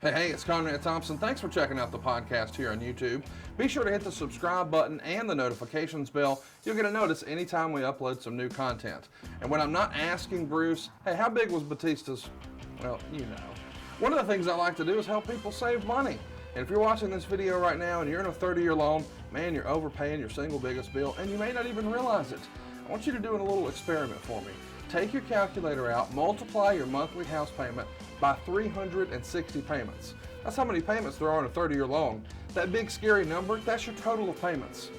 Hey, it's Conrad Thompson. Thanks for checking out the podcast here on YouTube. Be sure to hit the subscribe button and the notifications bell. You'll get a notice anytime we upload some new content. And when I'm not asking Bruce, hey, how big was Batista's? Well, you know. One of the things I like to do is help people save money. And if you're watching this video right now and you're in a 30-year loan, man, you're overpaying your single biggest bill and you may not even realize it. I want you to do a little experiment for me. Take your calculator out, multiply your monthly house payment by 360 payments. That's how many payments there are on a 30-year loan. That big scary number, that's your total of payments.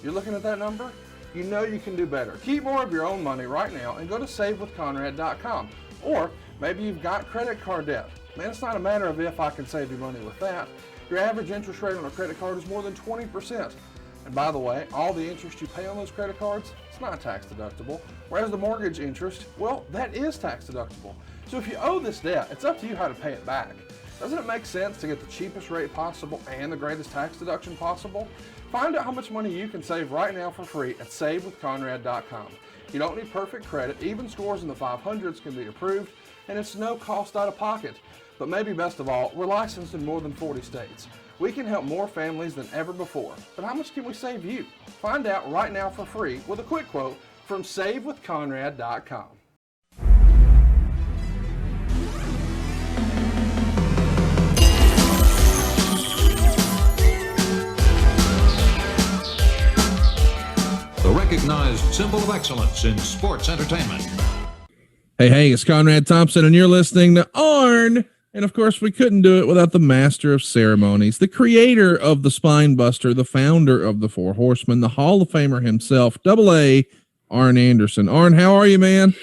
You're looking at that number? You know you can do better. Keep more of your own money right now and go to savewithconrad.com. Or maybe you've got credit card debt. Man, it's not a matter of if I can save you money with that. Your average interest rate on a credit card is more than 20%. And by the way, all the interest you pay on those credit cards, it's not tax deductible. Whereas the mortgage interest, well, that is tax deductible. So if you owe this debt, it's up to you how to pay it back. Doesn't it make sense to get the cheapest rate possible and the greatest tax deduction possible? Find out how much money you can save right now for free at savewithconrad.com. You don't need perfect credit. Even scores in the 500s can be approved, and it's no cost out of pocket. But maybe best of all, we're licensed in more than 40 states. We can help more families than ever before. But how much can we save you? Find out right now for free with a quick quote from savewithconrad.com. The recognized symbol of excellence in sports entertainment. Hey, it's Conrad Thompson, and you're listening to Arn. And of course, we couldn't do it without the master of ceremonies, the creator of the Spine Buster, the founder of the Four Horsemen, the Hall of Famer himself, AA Arn Anderson. Arn, how are you, man?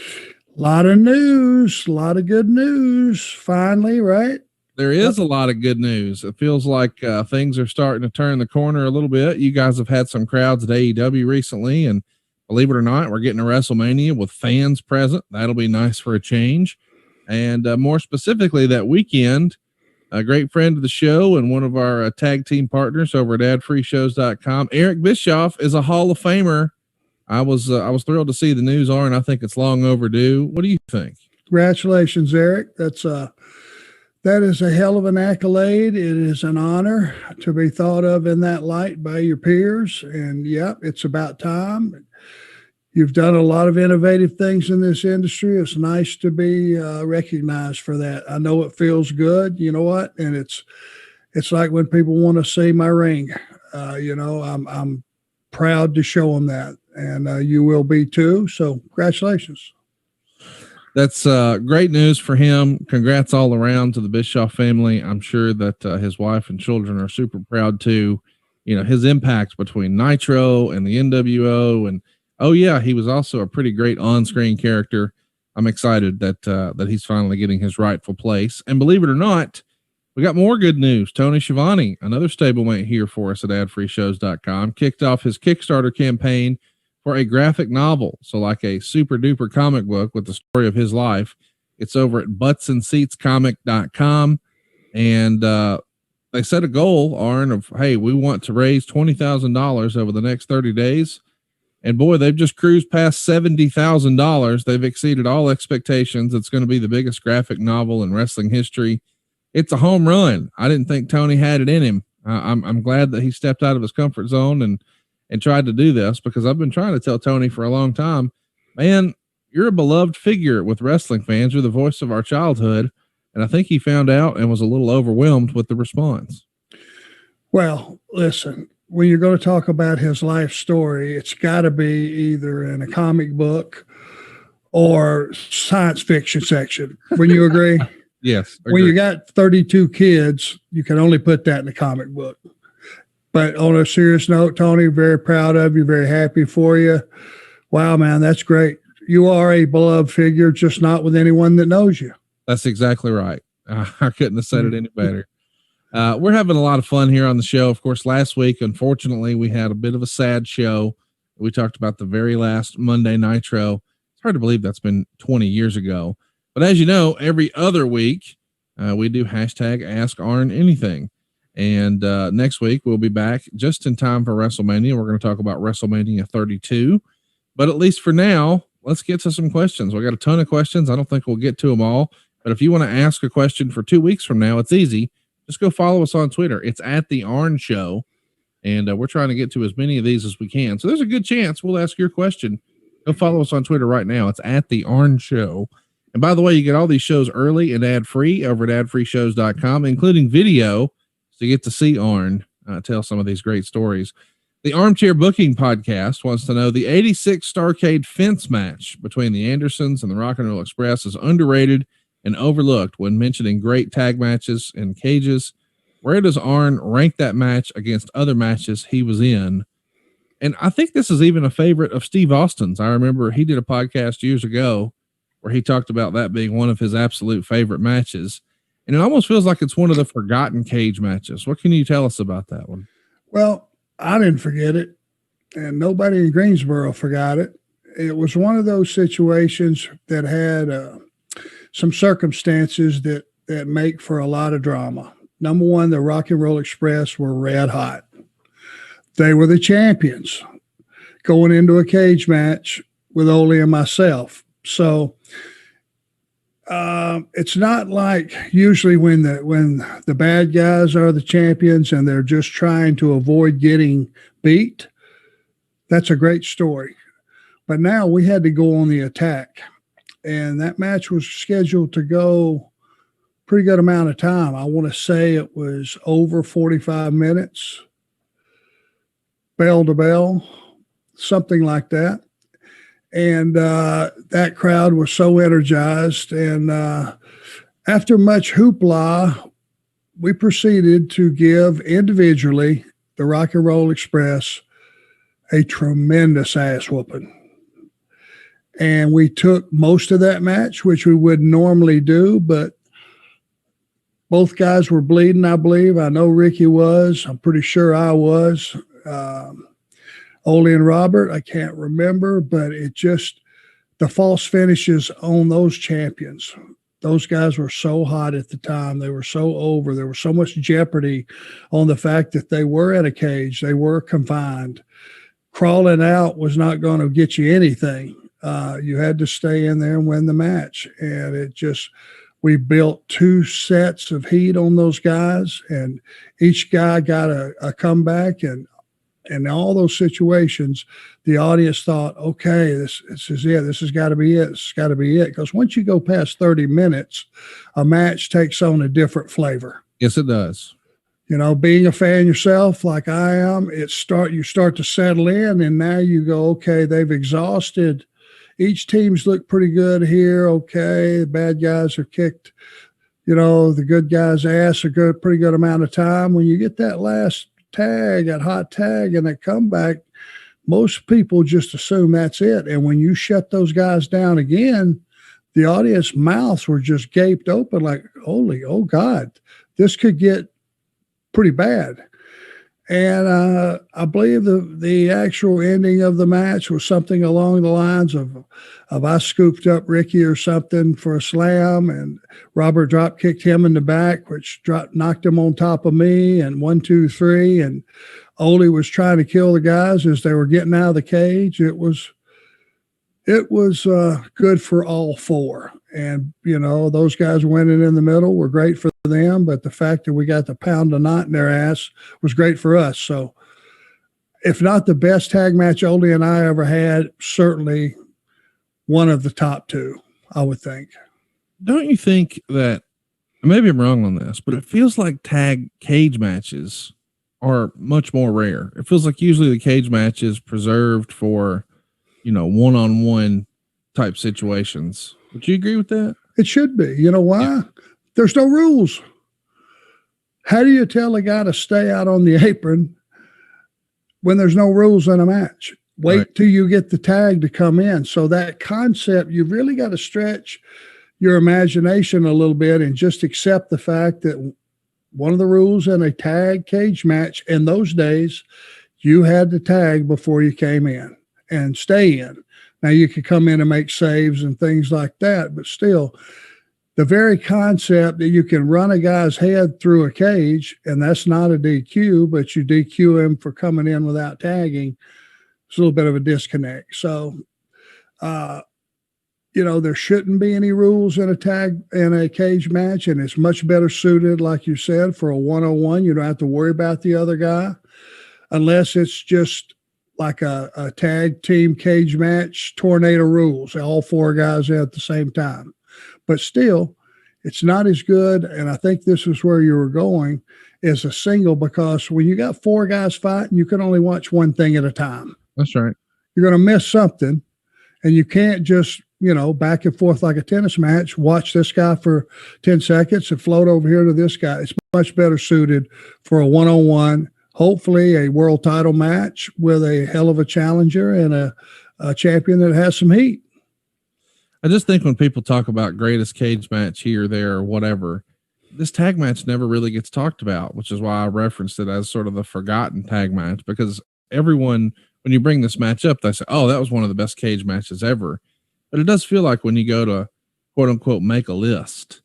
A lot of news, a lot of good news. Finally, right? There is a lot of good news. It feels like things are starting to turn the corner a little bit. You guys have had some crowds at AEW recently, and believe it or not, we're getting a WrestleMania with fans present. That'll be nice for a change. And more specifically, that weekend, a great friend of the show and one of our tag team partners over at adfreeshows.com, Eric Bischoff, is a Hall of Famer. I was thrilled to see the news, Arn. I think it's long overdue. What do you think? Congratulations, Eric. That is a hell of an accolade. It is an honor to be thought of in that light by your peers. And yep, it's about time. You've done a lot of innovative things in this industry. It's nice to be recognized for that. I know it feels good. You know what? And it's like when people want to see my ring. I'm proud to show them that, and you will be too. So congratulations. That's great news for him. Congrats all around to the Bischoff family. I'm sure that his wife and children are super proud too. You know, his impact between Nitro and the NWO, and oh yeah, he was also a pretty great on-screen character. I'm excited that he's finally getting his rightful place. And believe it or not, we got more good news. Tony Schiavone, another stablemate here for us at adfreeshows.com, kicked off his Kickstarter campaign for a graphic novel. So like a super duper comic book with the story of his life. It's over at buttsandseatscomic.com. And they set a goal, Arn, of, hey, we want to raise $20,000 over the next 30 days. And boy, they've just cruised past $70,000. They've exceeded all expectations. It's going to be the biggest graphic novel in wrestling history. It's a home run. I didn't think Tony had it in him. I'm glad that he stepped out of his comfort zone and tried to do this, because I've been trying to tell Tony for a long time, man, you're a beloved figure with wrestling fans. You're the voice of our childhood. And I think he found out and was a little overwhelmed with the response. Well, listen, when you're going to talk about his life story, it's got to be either in a comic book or science fiction section. Wouldn't you agree? Yes. When you got 32 kids, you can only put that in a comic book. But on a serious note, Tony, very proud of you, very happy for you. Wow, man, that's great. You are a beloved figure, just not with anyone that knows you. That's exactly right. I couldn't have said it any better. We're having a lot of fun here on the show. Of course, last week, unfortunately, we had a bit of a sad show. We talked about the very last Monday Nitro. It's hard to believe that's been 20 years ago. But as you know, every other week, we do hashtag Ask Arn Anything. And next week, we'll be back just in time for WrestleMania. We're going to talk about WrestleMania 32. But at least for now, let's get to some questions. We got a ton of questions. I don't think we'll get to them all. But if you want to ask a question for 2 weeks from now, it's easy. Just go follow us on Twitter. It's at the Arn Show. And we're trying to get to as many of these as we can. So there's a good chance we'll ask your question. Go follow us on Twitter right now. It's at the Arn Show. And by the way, you get all these shows early and ad-free over at adfreeshows.com, including video. So you get to see Arn tell some of these great stories. The Armchair Booking Podcast wants to know the 86 Starrcade fence match between the Andersons and the Rock and Roll Express is underrated and overlooked when mentioning great tag matches and cages. Where does Arn rank that match against other matches he was in? And I think this is even a favorite of Steve Austin's. I remember he did a podcast years ago where he talked about that being one of his absolute favorite matches. And it almost feels like it's one of the forgotten cage matches. What can you tell us about that one? Well, I didn't forget it, and nobody in Greensboro forgot it. It was one of those situations that had some circumstances that make for a lot of drama. Number one, the Rock and Roll Express were red hot. They were the champions going into a cage match with Ole and myself. So it's not like usually when the bad guys are the champions and they're just trying to avoid getting beat. That's a great story. But now we had to go on the attack, and that match was scheduled to go pretty good amount of time. I want to say it was over 45 minutes, bell to bell, something like that. And that crowd was so energized. And after much hoopla, we proceeded to give individually the Rock and Roll Express a tremendous ass whooping. And we took most of that match, which we would normally do, but both guys were bleeding, I believe. I know Ricky was. I'm pretty sure I was. Ole and Robert, I can't remember, but it just, the false finishes on those champions. Those guys were so hot at the time. They were so over. There was so much jeopardy on the fact that they were in a cage. They were confined. Crawling out was not going to get you anything. You had to stay in there and win the match. And it just, we built 2 sets of heat on those guys, and each guy got a comeback. And in all those situations, the audience thought, okay, this is it. This has got to be it. This has got to be it. Because once you go past 30 minutes, a match takes on a different flavor. Yes, it does. You know, being a fan yourself, like I am, you start to settle in, and now you go, okay, they've exhausted. Each team's looked pretty good here. Okay, the bad guys have kicked, the good guys' ass a pretty good amount of time. When you get that last tag, that hot tag, and that comeback, most people just assume that's it. And when you shut those guys down again, the audience mouths were just gaped open like, oh God, this could get pretty bad. And I believe the actual ending of the match was something along the lines of I scooped up Ricky or something for a slam, and Robert drop kicked him in the back, which knocked him on top of me, and 1, 2, 3. And Ole was trying to kill the guys as they were getting out of the cage. It was good for all 4. And, those guys winning in the middle were great for them, but the fact that we got to pound a knot in their ass was great for us. So if not the best tag match Ole and I ever had, certainly one of the top 2, I would think. Don't you think that, maybe I'm wrong on this, but it feels like tag cage matches are much more rare. It feels like usually the cage match is preserved for, one-on-one type situations. Would you agree with that? It should be. You know why? Yeah. There's no rules. How do you tell a guy to stay out on the apron when there's no rules in a match? Wait till you get the tag to come in. So that concept, you've really got to stretch your imagination a little bit and just accept the fact that one of the rules in a tag cage match in those days, you had to tag before you came in and stay in. Now you could come in and make saves and things like that, but still, the very concept that you can run a guy's head through a cage, and that's not a DQ, but you DQ him for coming in without tagging, it's a little bit of a disconnect. So there shouldn't be any rules in a cage match, and it's much better suited, like you said, for a one-on-one. You don't have to worry about the other guy unless it's just like a tag team cage match, tornado rules, all four guys at the same time. But still, it's not as good, and I think this is where you were going, as a single, because when you got four guys fighting, you can only watch one thing at a time. That's right. You're going to miss something, and you can't just, back and forth like a tennis match, watch this guy for 10 seconds and float over here to this guy. It's much better suited for a one-on-one, hopefully a world title match with a hell of a challenger and a champion that has some heat. I just think when people talk about greatest cage match here, there, or whatever, this tag match never really gets talked about, which is why I referenced it as sort of the forgotten tag match, because everyone, when you bring this match up, they say, oh, that was one of the best cage matches ever. But it does feel like when you go to quote unquote make a list,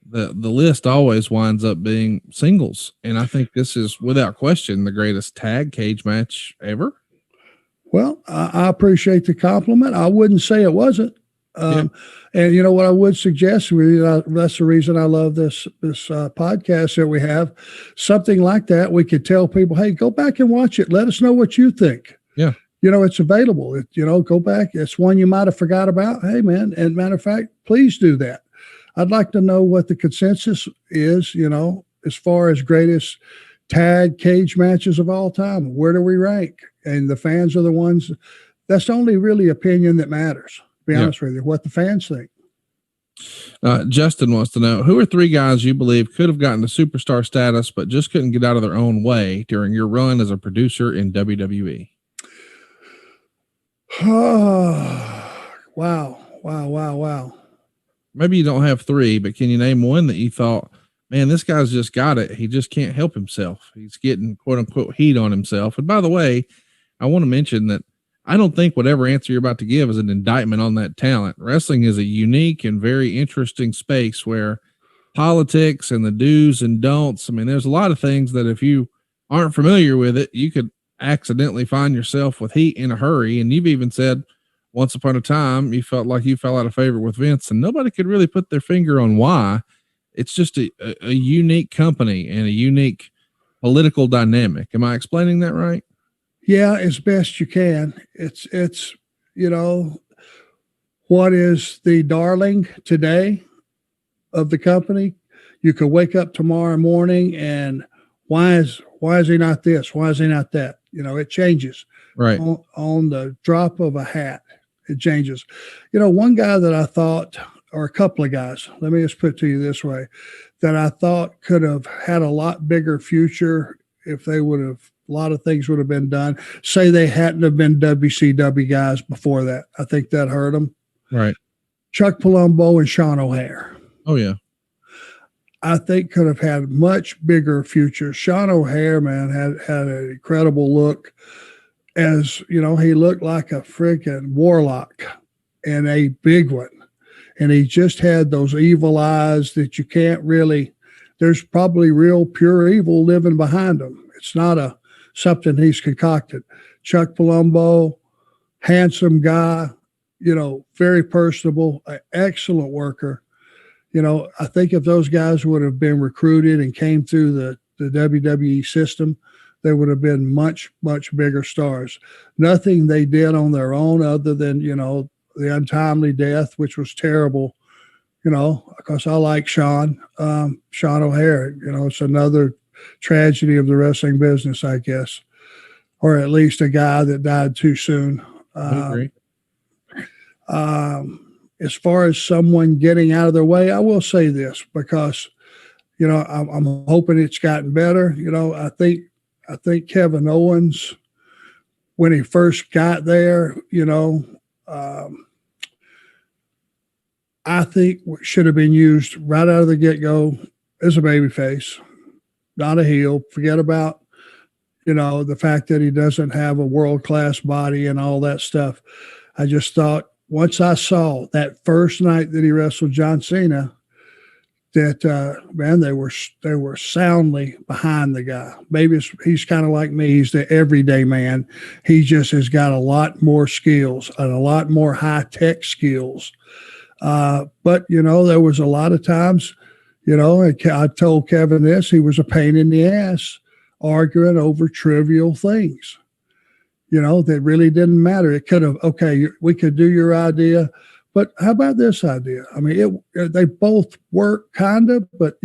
the list always winds up being singles. And I think this is without question the greatest tag cage match ever. Well, I appreciate the compliment. I wouldn't say it wasn't. And what I would suggest, that's the reason I love this podcast that we have. Something like that, we could tell people, hey, go back and watch it. Let us know what you think. Yeah. It's available. Go back. It's one you might have forgot about. Hey, man. And matter of fact, please do that. I'd like to know what the consensus is, as far as greatest tag cage matches of all time. Where do we rank? And the fans are the ones. That's the only really opinion that matters. To be honest with you, what the fans think. Justin wants to know, who are three guys you believe could have gotten to superstar status, but just couldn't get out of their own way during your run as a producer in WWE? Oh, wow. Maybe you don't have three, but can you name one that you thought, man, this guy's just got it. He just can't help himself. He's getting quote unquote heat on himself. And by the way, I want to mention that I don't think whatever answer you're about to give is an indictment on that talent. Wrestling is a unique and very interesting space where politics and the do's and don'ts, I mean, there's a lot of things that if you aren't familiar with it, you could accidentally find yourself with heat in a hurry. And you've even said once upon a time, you felt like you fell out of favor with Vince, and nobody could really put their finger on why. It's just a unique company and a unique political dynamic. Am I explaining that right? Yeah, as best you can. It's what is the darling today of the company? You could wake up tomorrow morning and why is he not this? Why is he not that? It changes right on the drop of a hat. It changes. One guy that I thought, or a couple of guys, let me just put it to you this way, that I thought could have had a lot bigger future if they would have, a lot of things would have been done. Say they hadn't have been WCW guys before that. I think that hurt them. Right. Chuck Palumbo and Sean O'Hare. Oh, yeah. I think could have had much bigger future. Sean O'Hare, man, had an incredible look. As, he looked like a freaking warlock, and a big one. And he just had those evil eyes that you can't really, there's probably real pure evil living behind him. It's not something he's concocted. Chuck Palumbo, handsome guy, very personable, an excellent worker. I think if those guys would have been recruited and came through the WWE system, they would have been much, much bigger stars. Nothing they did on their own other than, the untimely death, which was terrible, because I like Sean O'Hare. It's another tragedy of the wrestling business, I guess, or at least a guy that died too soon. I agree. As far as someone getting out of their way, I will say this because, I'm hoping it's gotten better. I think Kevin Owens, when he first got there, I think should have been used right out of the get-go as a babyface, not a heel. Forget about, the fact that he doesn't have a world-class body and all that stuff. I just thought once I saw that first night that he wrestled John Cena, that, man, they were soundly behind the guy. Maybe he's kind of like me. He's the everyday man. He just has got a lot more skills and a lot more high-tech skills But, there was a lot of times, I told Kevin this, he was a pain in the ass arguing over trivial things, that really didn't matter. It could have, okay, we could do your idea, but how about this idea? I mean, they both work kind of, but,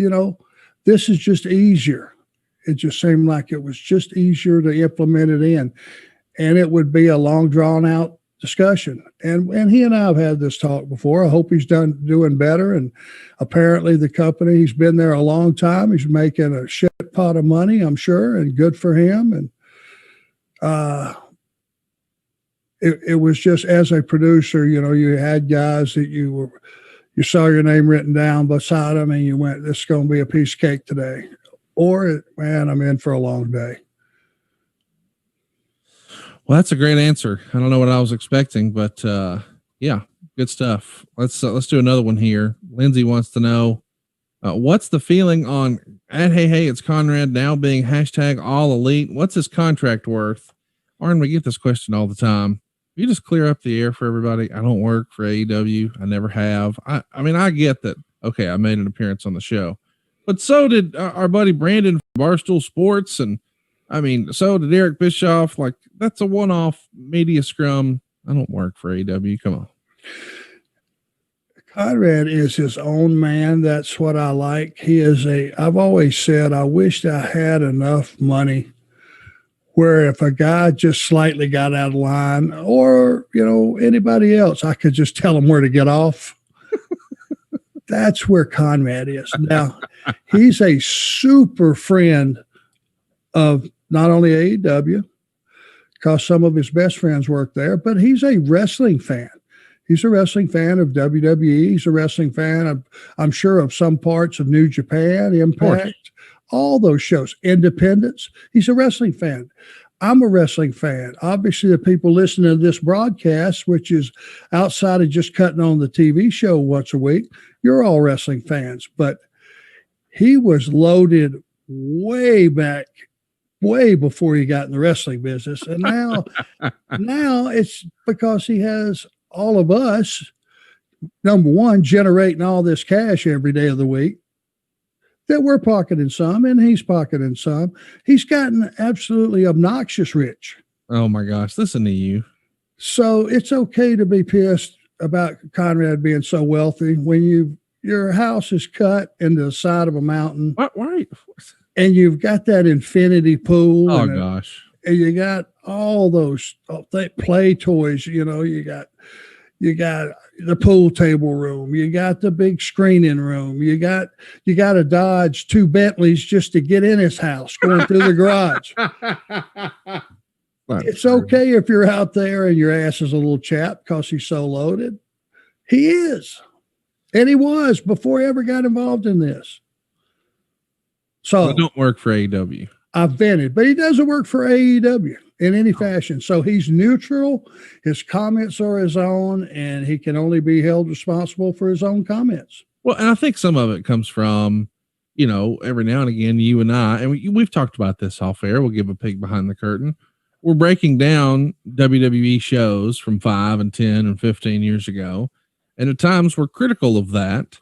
this is just easier. It just seemed like it was just easier to implement it in. And it would be a long, drawn out discussion. And he and I have had this talk before. I hope he's doing better. And apparently the company, he's been there a long time. He's making a shit pot of money, I'm sure, and good for him. And it was just, as a producer, you had guys that you saw your name written down beside them and you went, this is going to be a piece of cake today. Or, man, I'm in for a long day. Well, that's a great answer. I don't know what I was expecting, but yeah, good stuff. Let's do another one here. Lindsay wants to know, what's the feeling on Hey, it's Conrad now being hashtag all elite. What's his contract worth? Arn, we get this question all the time. You just clear up the air for everybody. I don't work for AEW. I never have. I mean, I get that. Okay, I made an appearance on the show, but so did our buddy Brandon from Barstool Sports, and I mean, so did Eric Bischoff. Like, that's a one-off media scrum. I don't work for AEW. Come on. Conrad is his own man. That's what I like. I've always said, I wished I had enough money where if a guy just slightly got out of line or, anybody else, I could just tell him where to get off. That's where Conrad is. Now, he's a super friend of not only AEW, because some of his best friends work there, but he's a wrestling fan. He's a wrestling fan of WWE. He's a wrestling fan of, I'm sure, of some parts of New Japan, Impact, all those shows, Independence. He's a wrestling fan. I'm a wrestling fan. Obviously, the people listening to this broadcast, which is outside of just cutting on the TV show once a week, you're all wrestling fans. But he was loaded way back, way before he got in the wrestling business. And now it's because he has all of us, number one, generating all this cash every day of the week, that we're pocketing some and he's pocketing some. He's gotten absolutely obnoxious rich. Oh my gosh, listen to you. So it's okay to be pissed about Conrad being so wealthy when your house is cut into the side of a mountain. What? Right. And you've got that infinity pool. Oh gosh. And you got all those play toys, you got the pool table room, you got the big screening room, you got to dodge 2 Bentleys just to get in his house going through the garage. It's okay if you're out there and your ass is a little chapped because he's so loaded. He is. And he was before he ever got involved in this. So I don't work for AEW. I've vented, but he doesn't work for AEW in any fashion. So he's neutral. His comments are his own, and he can only be held responsible for his own comments. Well, and I think some of it comes from, every now and again, you and I, and we've talked about this off air. We'll give a peek behind the curtain. We're breaking down WWE shows from 5 and 10 and 15 years ago. And at times we're critical of that.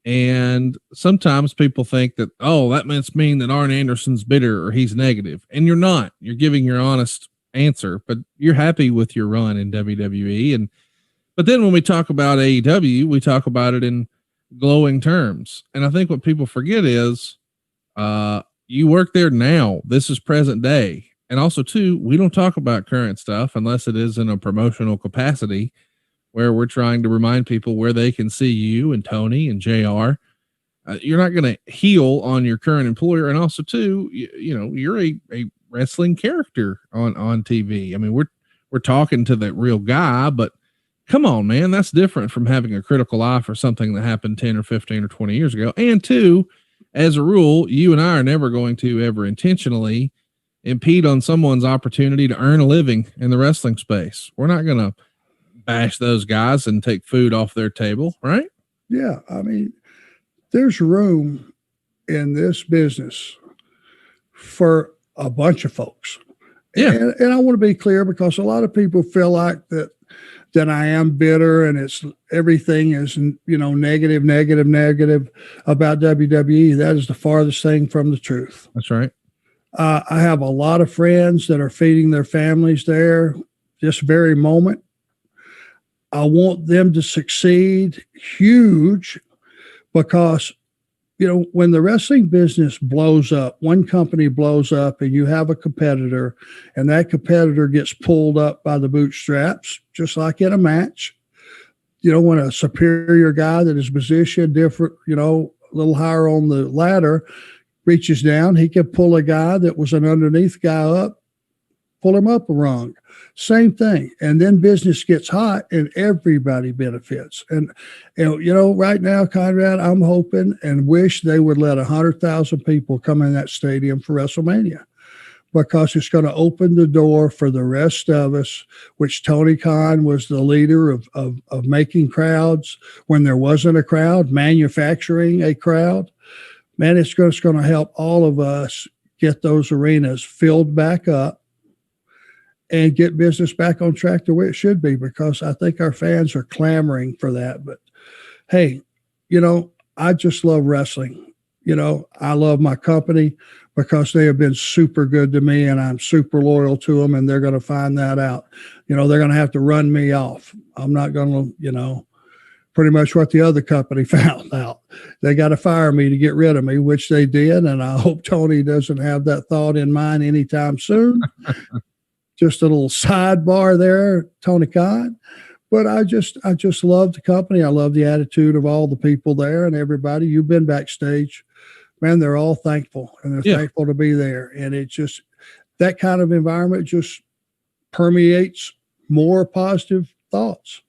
And sometimes people think that, that must mean that Arn Anderson's bitter or he's negative. And you're not. You're giving your honest answer, but you're happy with your run in WWE. But then when we talk about AEW, we talk about it in glowing terms. And I think what people forget is you work there now. This is present day. And also, too, we don't talk about current stuff unless it is in a promotional capacity, where we're trying to remind people where they can see you and Tony and JR. You're not going to heel on your current employer. And also too, you're a wrestling character on TV. I mean, we're talking to the real guy, but come on, man, that's different from having a critical eye for something that happened 10 or 15 or 20 years ago. And two, as a rule, you and I are never going to ever intentionally impede on someone's opportunity to earn a living in the wrestling space. We're not going to bash those guys and take food off their table, right? Yeah. I mean, there's room in this business for a bunch of folks. Yeah. And I want to be clear, because a lot of people feel like that than I am bitter, and it's everything is, negative about WWE. That is the farthest thing from the truth. That's right. I have a lot of friends that are feeding their families there this very moment. I want them to succeed huge, because, when the wrestling business blows up, one company blows up and you have a competitor, and that competitor gets pulled up by the bootstraps, just like in a match. When a superior guy that is positioned different, a little higher on the ladder, reaches down, he can pull a guy that was an underneath guy up, pull him up a rung. Same thing. And then business gets hot and everybody benefits. And, right now, Conrad, I'm hoping and wish they would let 100,000 people come in that stadium for WrestleMania, because it's going to open the door for the rest of us, which Tony Khan was the leader of making crowds when there wasn't a crowd, manufacturing a crowd. Man, it's going to help all of us get those arenas filled back up and get business back on track the way it should be, because I think our fans are clamoring for that. But hey, I just love wrestling. I love my company because they have been super good to me, and I'm super loyal to them, and they're going to find that out. They're going to have to run me off. I'm not going to, pretty much what the other company found out. They got to fire me to get rid of me, which they did. And I hope Tony doesn't have that thought in mind anytime soon. Just a little sidebar there, Tony Khan. But I just love the company. I love the attitude of all the people there and everybody. You've been backstage. Man, they're all thankful, and they're thankful to be there. And it just, that kind of environment just permeates more positive thoughts.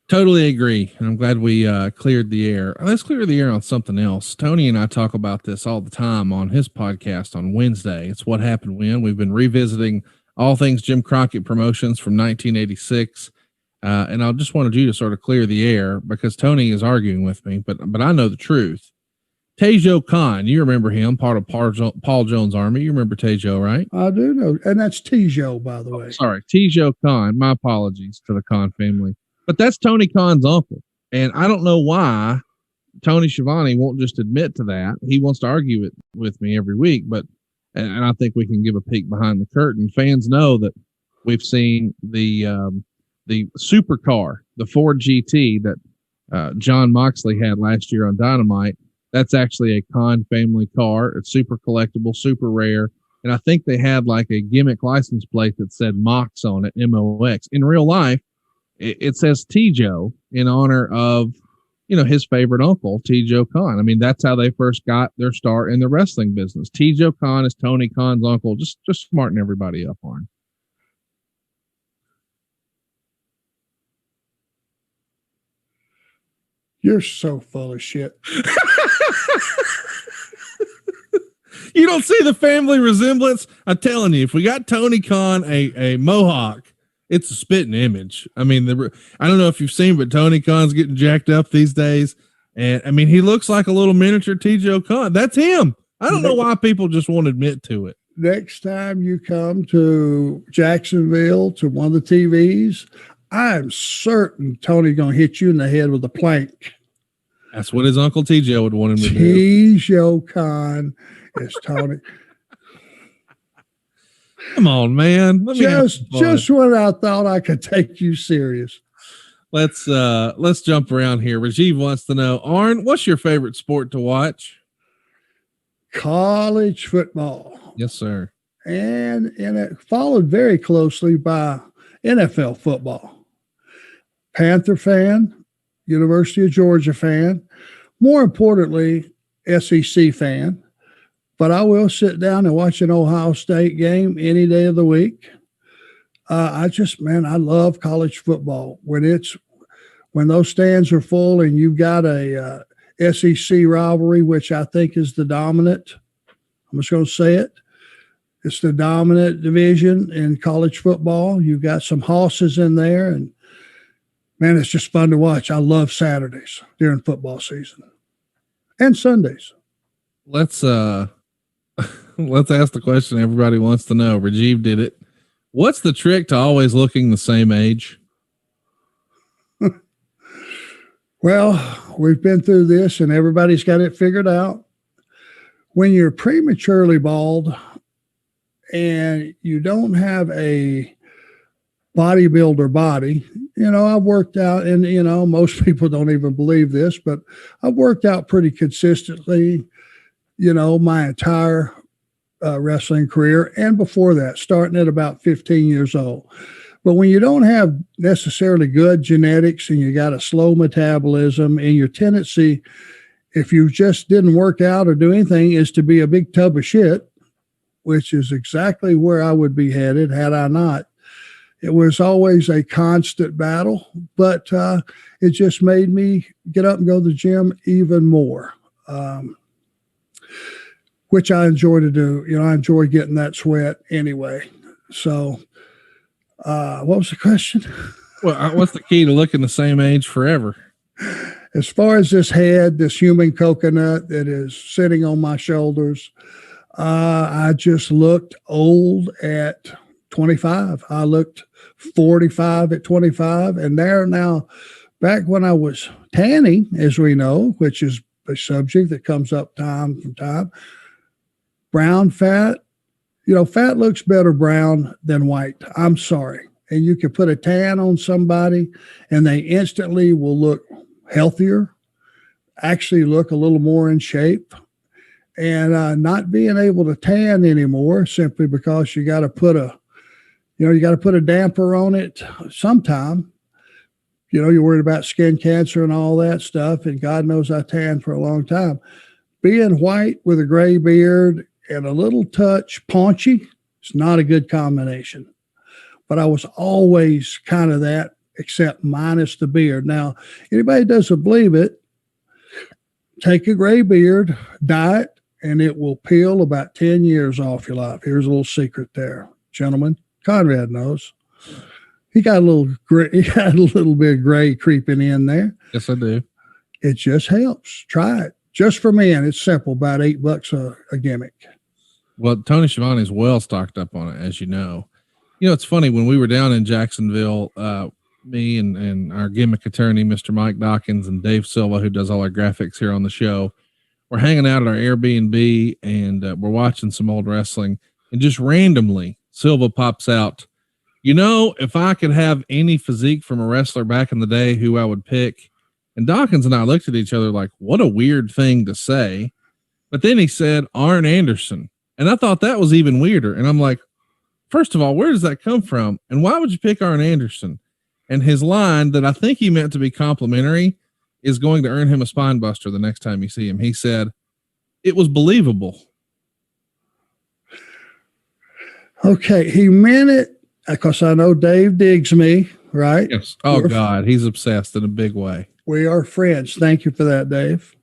Totally agree. And I'm glad we cleared the air. Let's clear the air on something else. Tony and I talk about this all the time on his podcast on Wednesday. It's What Happened When. We've been revisiting all things Jim Crockett Promotions from 1986. And I just wanted you to sort of clear the air, because Tony is arguing with me, but I know the truth. Tejo Khan, you remember him, part of Paul Jones' Army. You remember Tejo, right? I do know. And that's Tejo, by the way. Sorry, Tejo Khan. My apologies to the Khan family. But that's Tony Khan's uncle. And I don't know why Tony Schiavone won't just admit to that. He wants to argue it with me every week, and I think we can give a peek behind the curtain. Fans know that we've seen the supercar, the Ford GT that John Moxley had last year on Dynamite. That's actually a Khan family car. It's super collectible, super rare. And I think they had like a gimmick license plate that said Mox on it, MOX. In real life, it says Tejo in honor of, his favorite uncle, Tejo Khan. I mean, that's how they first got their start in the wrestling business. Tejo Khan is Tony Khan's uncle. Just smarten everybody up on. You're so full of shit. You don't see the family resemblance? I'm telling you, if we got Tony Khan a mohawk, it's a spitting image. I mean, I don't know if you've seen, but Tony Khan's getting jacked up these days. And I mean, he looks like a little miniature Tejo Khan. That's him. I don't know why people just won't admit to it. Next time you come to Jacksonville to one of the TVs, I'm certain Tony's going to hit you in the head with a plank. That's what his uncle Tejo would want him to do. Tejo Khan is Tony. Come on, man. Just when I thought I could take you serious. Let's jump around here. Rajiv wants to know, Arn, what's your favorite sport to watch? College football. Yes, sir. And it followed very closely by NFL football. Panther fan, University of Georgia fan, more importantly, SEC fan. But I will sit down and watch an Ohio State game any day of the week. I love college football. When those stands are full and you've got a SEC rivalry, which I think is the dominant. I'm just going to say it. It's the dominant division in college football. You've got some hosses in there, and man, it's just fun to watch. I love Saturdays during football season and Sundays. Let's ask the question everybody wants to know. Rajiv did it. What's the trick to always looking the same age? Well, we've been through this and everybody's got it figured out. When you're prematurely bald and you don't have a bodybuilder body, I've worked out, and, most people don't even believe this, but I've worked out pretty consistently, my entire wrestling career and before that, starting at about 15 years old. But when you don't have necessarily good genetics and you got a slow metabolism, and your tendency, if you just didn't work out or do anything, is to be a big tub of shit, which is exactly where I would be headed had I not. It was always a constant battle, but it just made me get up and go to the gym even more, which I enjoy to do. I enjoy getting that sweat anyway. So what was the question? Well, what's the key to looking the same age forever? As far as this head, this human coconut that is sitting on my shoulders, I just looked old at 25. I looked 45 at 25. And there now, back when I was tanning, as we know, which is a subject that comes up time from time, brown fat, fat looks better brown than white. I'm sorry. And you can put a tan on somebody and they instantly will look healthier, actually look a little more in shape. And not being able to tan anymore simply because you got to put a damper on it sometime. You're worried about skin cancer and all that stuff. And God knows I tanned for a long time. Being white with a gray beard and a little touch paunchy, it's not a good combination. But I was always kind of that, except minus the beard. Now, anybody doesn't believe it, take a gray beard, dye it, and it will peel about 10 years off your life. Here's a little secret there, gentlemen. Conrad knows. He got a little bit of gray creeping in there. Yes, I do. It just helps. Try it. Just for men, it's simple, about $8 a gimmick. Well, Tony Schiavone's well stocked up on it, as you know. It's funny, when we were down in Jacksonville, me and our gimmick attorney, Mr. Mike Dawkins, and Dave Silva, who does all our graphics here on the show, we're hanging out at our Airbnb, and we're watching some old wrestling, and just randomly Silva pops out, if I could have any physique from a wrestler back in the day, who I would pick. And Dawkins and I looked at each other like, what a weird thing to say. But then he said Arn Anderson. And I thought that was even weirder. And I'm like, first of all, where does that come from? And why would you pick Arn Anderson? And his line that I think he meant to be complimentary is going to earn him a spine buster the next time you see him. He said, it was believable. Okay. He meant it because I know Dave digs me, right? Yes. Oh, God. He's obsessed in a big way. We are friends. Thank you for that, Dave.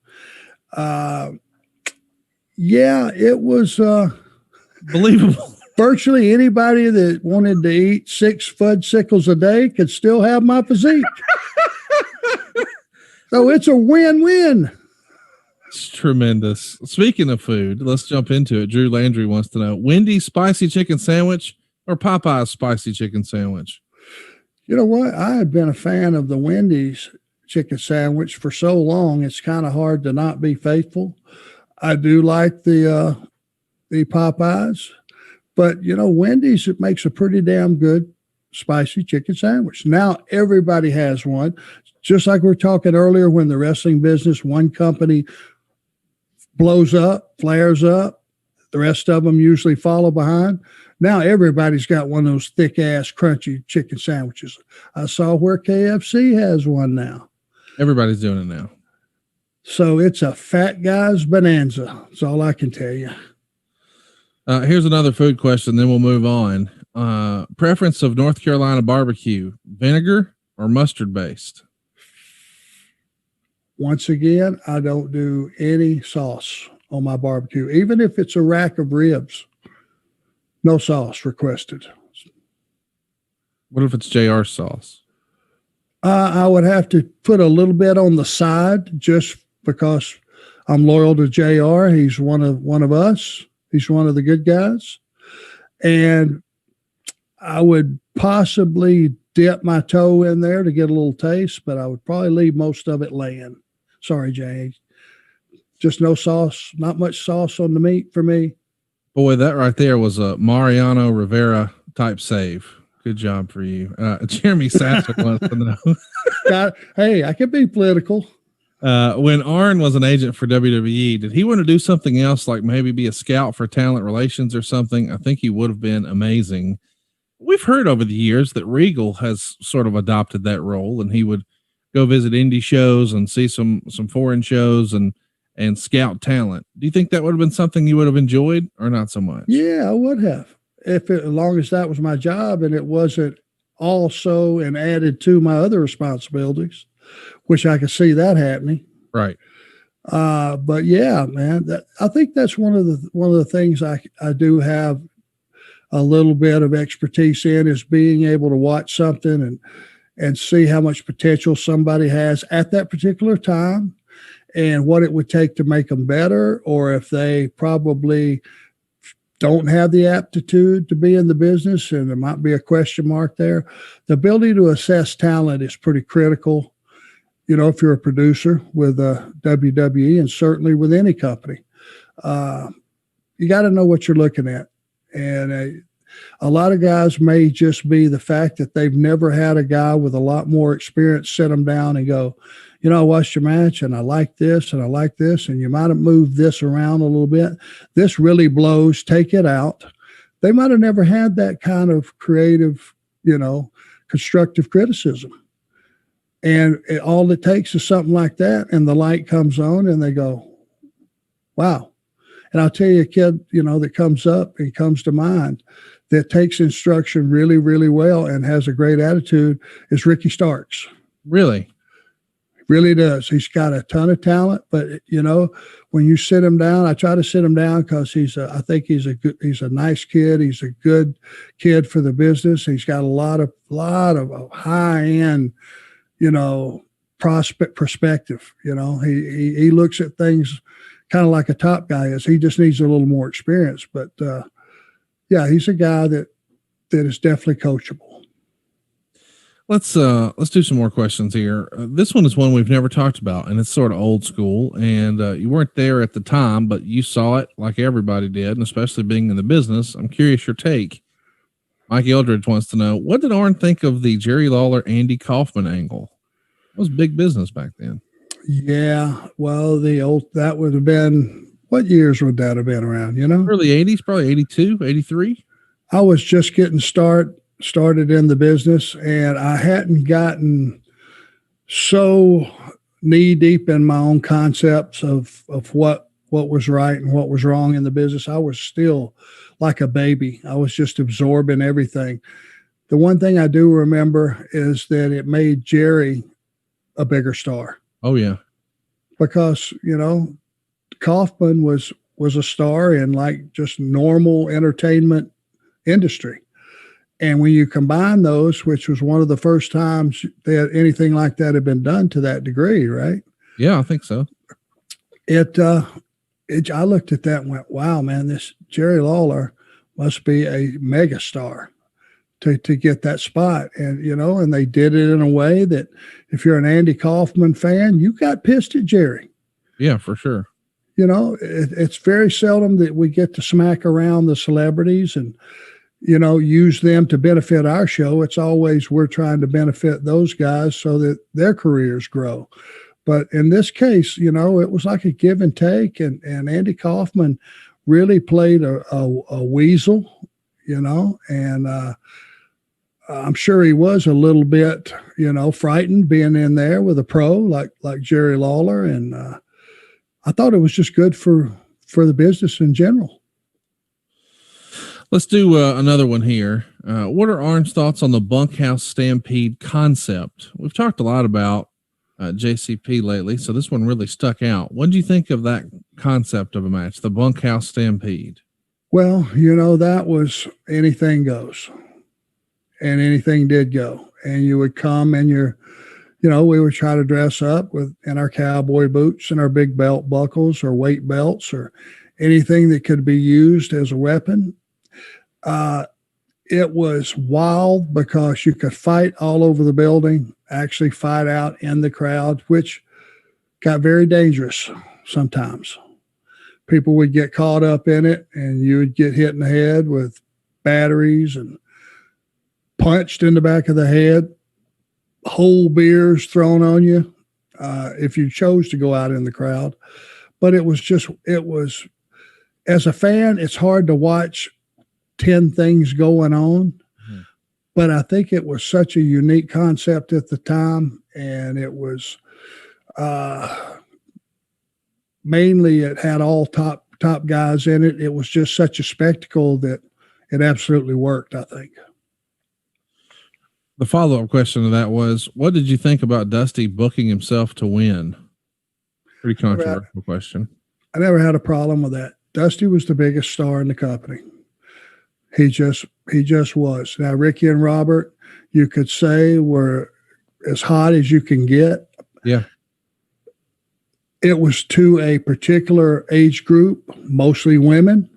Yeah, it was believable. Virtually anybody that wanted to eat 6 fudge sickles a day could still have my physique. So it's a win-win. It's tremendous. Speaking of food, let's jump into it. Drew Landry wants to know, Wendy's spicy chicken sandwich or Popeye's spicy chicken sandwich? You know what? I had been a fan of the Wendy's chicken sandwich for so long, it's kind of hard to not be faithful. I do like the Popeyes, but Wendy's, it makes a pretty damn good spicy chicken sandwich. Now everybody has one, just like we were talking earlier, when the wrestling business, one company blows up, flares up, the rest of them usually follow behind. Now everybody's got one of those thick ass crunchy chicken sandwiches. I saw where KFC has one now. Everybody's doing it now. So it's a fat guy's bonanza. That's all I can tell you. Here's another food question, then we'll move on. Preference of North Carolina barbecue, vinegar or mustard based? Once again, I don't do any sauce on my barbecue, even if it's a rack of ribs. No sauce requested. What if it's JR sauce? I would have to put a little bit on the side just because I'm loyal to JR. He's one of us. He's one of the good guys. And I would possibly dip my toe in there to get a little taste, but I would probably leave most of it laying. Sorry, Jay. Just no sauce, not much sauce on the meat for me. Boy, that right there was a Mariano Rivera type save. Good job for you. Jeremy Sasser wants to know. Hey, I can be political. When Arn was an agent for WWE, did he want to do something else, like maybe be a scout for talent relations or something? I think he would have been amazing. We've heard over the years that Regal has sort of adopted that role, and he would go visit indie shows and see some foreign shows and scout talent. Do you think that would have been something you would have enjoyed, or not so much? Yeah, I would have. As long as that was my job and it wasn't also and added to my other responsibilities, which I could see that happening. Right. But yeah, man, I think that's one of the things I do have a little bit of expertise in, is being able to watch something and see how much potential somebody has at that particular time and what it would take to make them better, or if they probably don't have the aptitude to be in the business and there might be a question mark there. The ability to assess talent is pretty critical, if you're a producer with WWE, and certainly with any company. You got to know what you're looking at. And a lot of guys may just be the fact that they've never had a guy with a lot more experience sit them down and go, I watched your match and I like this and I like this, and you might have moved this around a little bit. This really blows, take it out. They might have never had that kind of creative, constructive criticism. And all it takes is something like that, and the light comes on and they go, wow. And I'll tell you a kid, that comes up and comes to mind that takes instruction really, really well and has a great attitude is Ricky Starks. Really? Really does. He's got a ton of talent, but when you sit him down, I try to sit him down because I think he's a nice kid. He's a good kid for the business. He's got a lot of high end, perspective. He looks at things kind of like a top guy is. He just needs a little more experience, but yeah, he's a guy that is definitely coachable. Let's do some more questions here. This one is one we've never talked about, and it's sort of old school, and you weren't there at the time, but you saw it like everybody did, and especially being in the business. I'm curious your take. Mike Eldridge wants to know, what did Arn think of the Jerry Lawler, Andy Kaufman angle? It was big business back then. Yeah, well, that would have been, what years would that have been around, Early 80s, probably 82, 83. I was just getting started in the business, and I hadn't gotten so knee deep in my own concepts of what was right and what was wrong in the business. I was still like a baby. I was just absorbing everything. The one thing I do remember is that it made Jerry a bigger star. Oh yeah. Because, Kaufman was a star in like just normal entertainment industry. And when you combine those, which was one of the first times that anything like that had been done to that degree, right? Yeah, I think so. I looked at that and went, wow, man, this Jerry Lawler must be a mega star to get that spot. And, and they did it in a way that if you're an Andy Kaufman fan, you got pissed at Jerry. Yeah, for sure. It's very seldom that we get to smack around the celebrities and, use them to benefit our show. It's always we're trying to benefit those guys so that their careers grow. But in this case, it was like a give and take, and Andy Kaufman really played a weasel, and I'm sure he was a little bit, frightened being in there with a pro like Jerry Lawler. And I thought it was just good for the business in general. Let's do another one here. What are Arn's thoughts on the Bunkhouse Stampede concept? We've talked a lot about JCP lately, so this one really stuck out. What do you think of that concept of a match, the Bunkhouse Stampede? Well, that was anything goes, and anything did go. And you would come and we would try to dress up in our cowboy boots and our big belt buckles or weight belts or anything that could be used as a weapon. it was wild because you could fight all over the building, actually fight out in the crowd, which got very dangerous sometimes. People would get caught up in it, and you would get hit in the head with batteries and punched in the back of the head, whole beers thrown on you if you chose to go out in the crowd. But it was, as a fan, it's hard to watch 10 things going on. Mm-hmm. But I think it was such a unique concept at the time, and it was mainly it had all top guys in it. It was just such a spectacle that it absolutely worked, I think. The follow-up question to that was, what did you think about Dusty booking himself to win? Pretty controversial question. I never had a problem with that. Dusty was the biggest star in the company. He just was. Now, Ricky and Robert, you could say, were as hot as you can get. Yeah. It was to a particular age group, mostly women,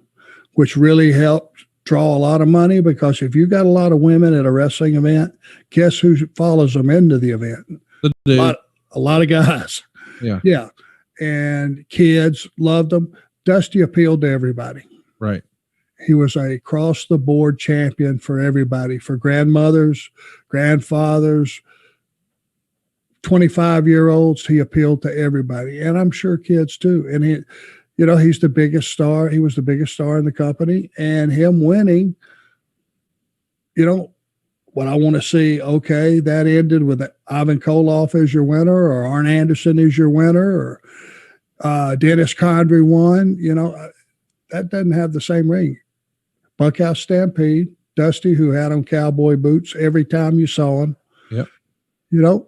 which really helped draw a lot of money, because if you got a lot of women at a wrestling event, guess who follows them into the event? A lot of guys. Yeah. Yeah. And kids loved them. Dusty appealed to everybody. Right. He was a across-the-board champion for everybody, for grandmothers, grandfathers, 25-year-olds. He appealed to everybody, and I'm sure kids too. And he's the biggest star. He was the biggest star in the company, and him winning, what I want to see, okay, that ended with Ivan Koloff as your winner, or Arn Anderson as your winner, or Dennis Condrey won. That doesn't have the same ring. Bunkhouse Stampede, Dusty, who had on cowboy boots every time you saw him. Yep.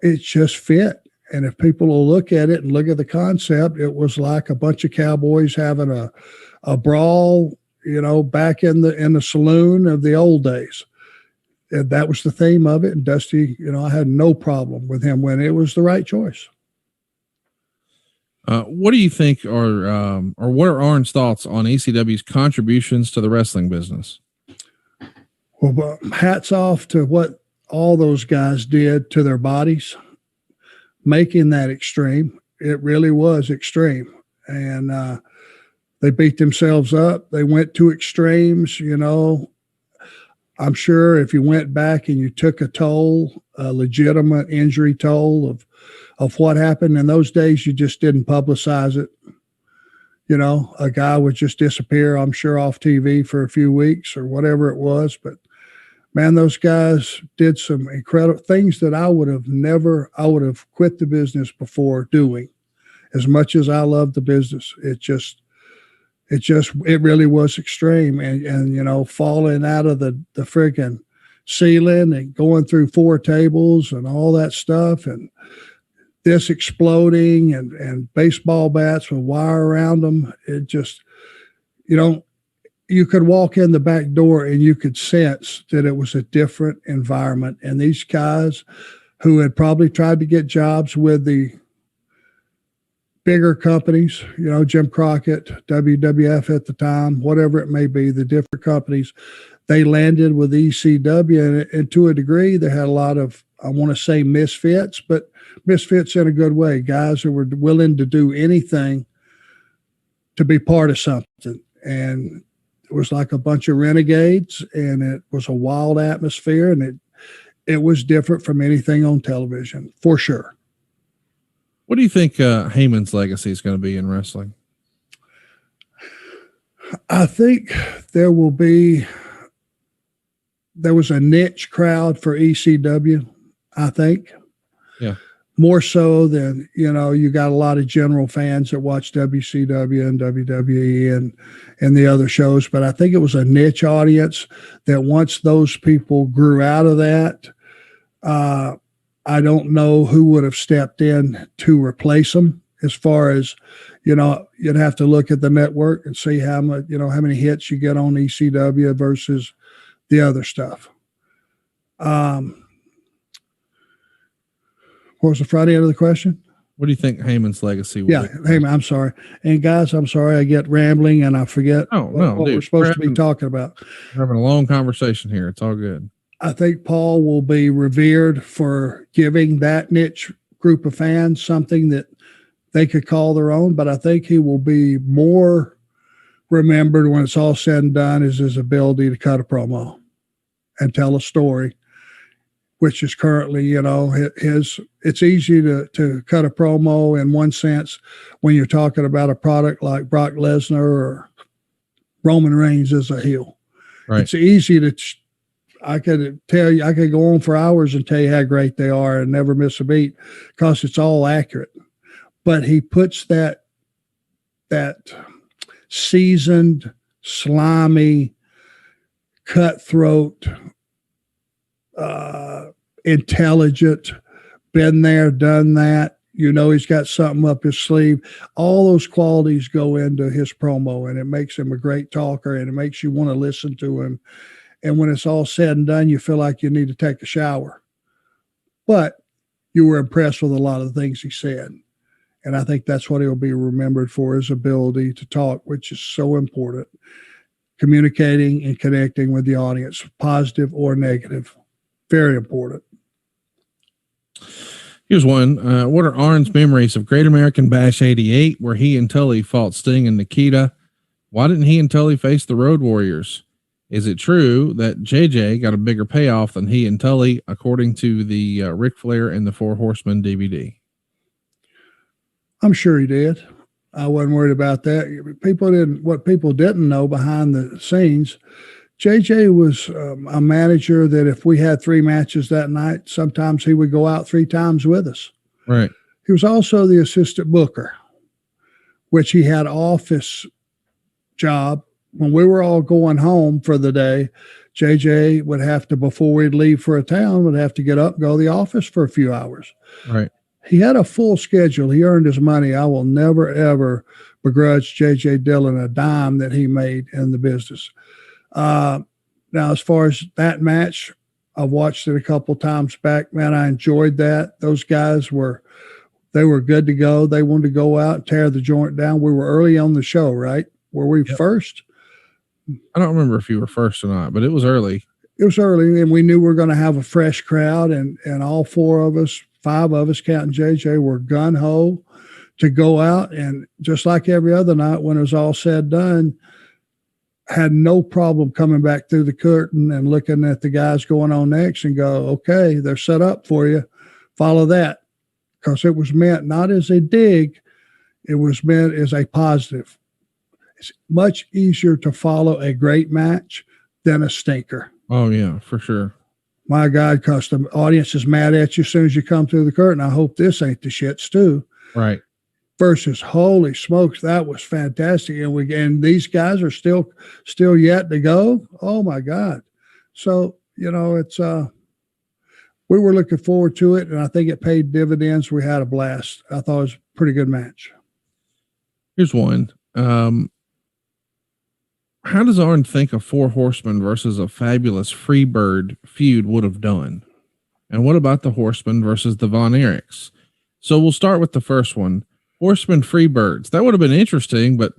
It just fit. And if people will look at it and look at the concept, it was like a bunch of cowboys having a brawl, back in the saloon of the old days. And that was the theme of it. And Dusty, I had no problem with him winning. It was the right choice. What do you think or what are Arn's thoughts on ECW's contributions to the wrestling business? Well, hats off to what all those guys did to their bodies, making that extreme. It really was extreme. And they beat themselves up. They went to extremes, I'm sure if you went back and you took a legitimate injury toll of what happened in those days, you just didn't publicize it. A guy would just disappear, I'm sure, off TV for a few weeks or whatever it was. But man, those guys did some incredible things that I would have quit the business before doing. As much as I love the business, it really was extreme. And falling out of the friggin' ceiling and going through 4 tables and all that stuff, and this exploding, and baseball bats with wire around them. It just, you could walk in the back door and you could sense that it was a different environment. And these guys who had probably tried to get jobs with the bigger companies, Jim Crockett, WWF at the time, whatever it may be, the different companies, they landed with ECW. And to a degree, they had a lot of, I want to say, misfits, but misfits in a good way, guys who were willing to do anything to be part of something. And it was like a bunch of renegades, and it was a wild atmosphere, and it was different from anything on television, for sure. What do you think Heyman's legacy is going to be in wrestling? I think there was a niche crowd for ECW, I think. Yeah. More so than, you got a lot of general fans that watch WCW and WWE and the other shows. But I think it was a niche audience that once those people grew out of that, I don't know who would have stepped in to replace them. As far as, you'd have to look at the network and see how much, how many hits you get on ECW versus the other stuff. What was the front end of the question? What do you think Heyman's legacy will Yeah, be? Heyman, I'm sorry. And guys, I'm sorry I get rambling and I forget No, what dude, we're supposed to be talking about. We're having a long conversation here. It's all good. I think Paul will be revered for giving that niche group of fans something that they could call their own, but I think he will be more remembered when it's all said and done is his ability to cut a promo and tell a story, which is currently, you know, it's easy to cut a promo in one sense when you're talking about a product like Brock Lesnar or Roman Reigns as a heel. Right. It's easy I could go on for hours and tell you how great they are and never miss a beat because it's all accurate. But he puts that seasoned, slimy, cutthroat, intelligent, been there, done that. You know, he's got something up his sleeve. All those qualities go into his promo, and it makes him a great talker, and it makes you want to listen to him. And when it's all said and done, you feel like you need to take a shower. But you were impressed with a lot of the things he said. And I think that's what he'll be remembered for, his ability to talk, which is so important. Communicating and connecting with the audience, positive or negative. Very important. Here's one. What are Arn's memories of Great American Bash 88, where he and Tully fought Sting and Nikita? Why didn't he and Tully face the Road Warriors? Is it true that JJ got a bigger payoff than he and Tully, according to the Ric Flair and the Four Horsemen DVD? I'm sure he did. I wasn't worried about that. What people didn't know behind the scenes, JJ was a manager that if we had 3 matches that night, sometimes he would go out 3 times with us. Right. He was also the assistant booker, which he had office job. When we were all going home for the day, JJ would have to, before we'd leave for a town, would have to get up, go to the office for a few hours. Right. He had a full schedule. He earned his money. I will never, ever begrudge J.J. Dillon a dime that he made in the business. Now, as far as that match, I've watched it a couple times back. Man, I enjoyed that. Those guys were good to go. They wanted to go out and tear the joint down. We were early on the show, right? Were we first? I don't remember if you were first or not, but it was early. It was early, and we knew we were going to have a fresh crowd, and all 4 of us, 5 of us, counting JJ, were gun-ho to go out. And just like every other night, when it was all said and done, had no problem coming back through the curtain and looking at the guys going on next and go, okay, they're set up for you. Follow that. Because it was meant not as a dig, it was meant as a positive. It's much easier to follow a great match than a stinker. Oh, yeah, for sure. My God, because the audience is mad at you as soon as you come through the curtain. I hope this ain't the shit stew. Right. Versus, holy smokes, that was fantastic. And these guys are still yet to go. Oh my God. So, you know, it's we were looking forward to it, and I think it paid dividends. We had a blast. I thought it was a pretty good match. Here's one. How does Arn think a Four Horsemen versus a fabulous Freebird feud would have done? And what about the Horsemen versus the Von Erichs? So we'll start with the first one. Horsemen Freebirds. That would have been interesting, but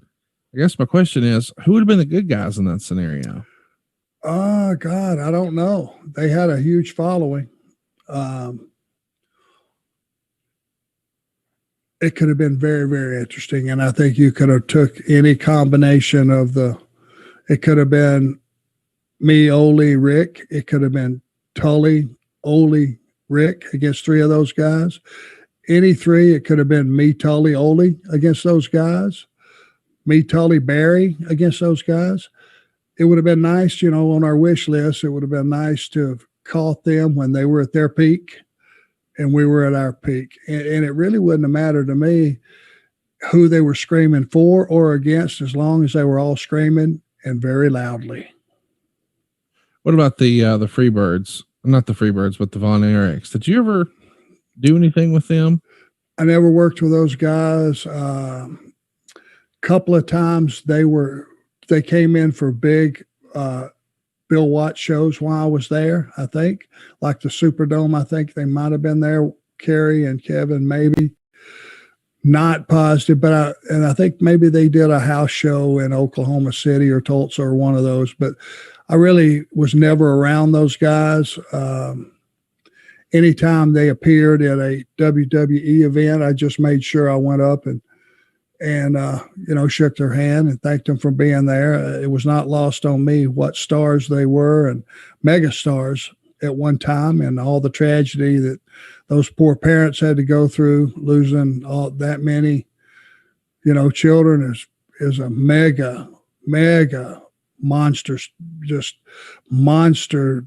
I guess my question is, who would have been the good guys in that scenario? Oh, God, I don't know. They had a huge following. It could have been very, very interesting. And I think you could have took any combination of it could have been me, Ole, Rick. It could have been Tully, Ole, Rick against 3 of those guys. Any 3, it could have been me, Tully, Ole against those guys. Me, Tully, Barry against those guys. It would have been nice, you know, on our wish list, it would have been nice to have caught them when they were at their peak and we were at our peak. And it really wouldn't have mattered to me who they were screaming for or against, as long as they were all screaming and very loudly. What about the Freebirds? Not the Freebirds, but the Von Erichs. Did you ever do anything with them? I never worked with those guys. Couple of times they came in for big Bill Watts shows while I was there, I think. Like the Superdome, I think they might have been there, Kerry and Kevin maybe. Not positive, but I think maybe they did a house show in Oklahoma City or Tulsa or one of those, but I really was never around those guys. Anytime they appeared at a WWE event, I just made sure I went up and shook their hand and thanked them for being there. It was not lost on me what stars they were and mega stars at one time, and all the tragedy that those poor parents had to go through, losing all that many, children is a mega monster, just monster,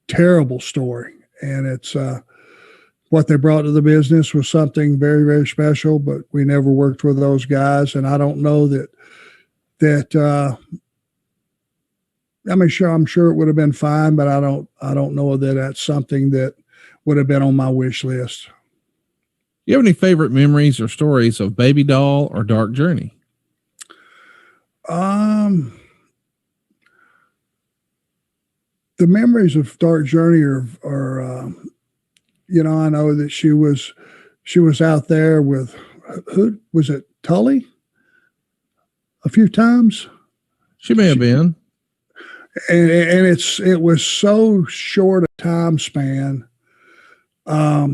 terrible story. And it's what they brought to the business was something very, very special, but we never worked with those guys. And I don't know I'm sure it would have been fine, but I don't know that that's something that would have been on my wish list. You have any favorite memories or stories of Baby Doll or Dark Journey? The memories of Dark Journey are I know that she was out there with, who was it, Tully? A few times. She may have been. And it was so short a time span. I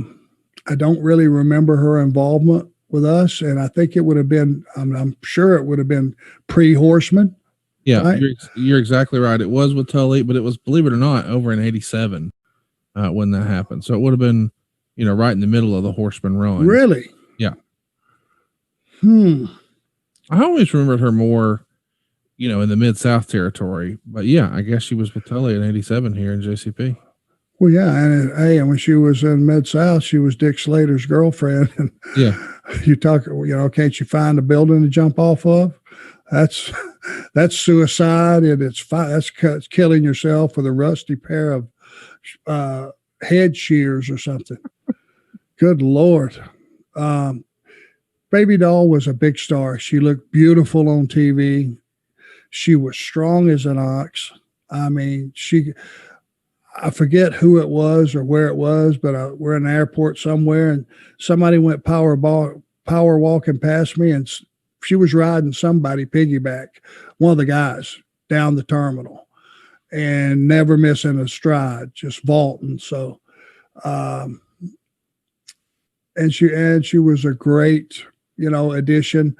don't really remember her involvement with us, and I think it would have been. I'm sure it would have been pre-Horsemen. Yeah, right? you're exactly right. It was with Tully, but it was, believe it or not, over in '87 when that happened. So it would have been, right in the middle of the Horseman run. Really? Yeah. I always remembered her more, in the Mid-South territory. But yeah, I guess she was with Tully in '87 here in JCP. Well, yeah, and when she was in Mid-South, she was Dick Slater's girlfriend. And yeah, you talk, can't you find a building to jump off of? That's suicide, and that's killing yourself with a rusty pair of head shears or something. Good Lord. Baby Doll was a big star. She looked beautiful on TV. She was strong as an ox. I mean, I forget who it was or where it was, but we're in an airport somewhere, and somebody went power walking past me, and she was riding somebody piggyback, one of the guys down the terminal, and never missing a stride, just vaulting. So, and she was a great, addition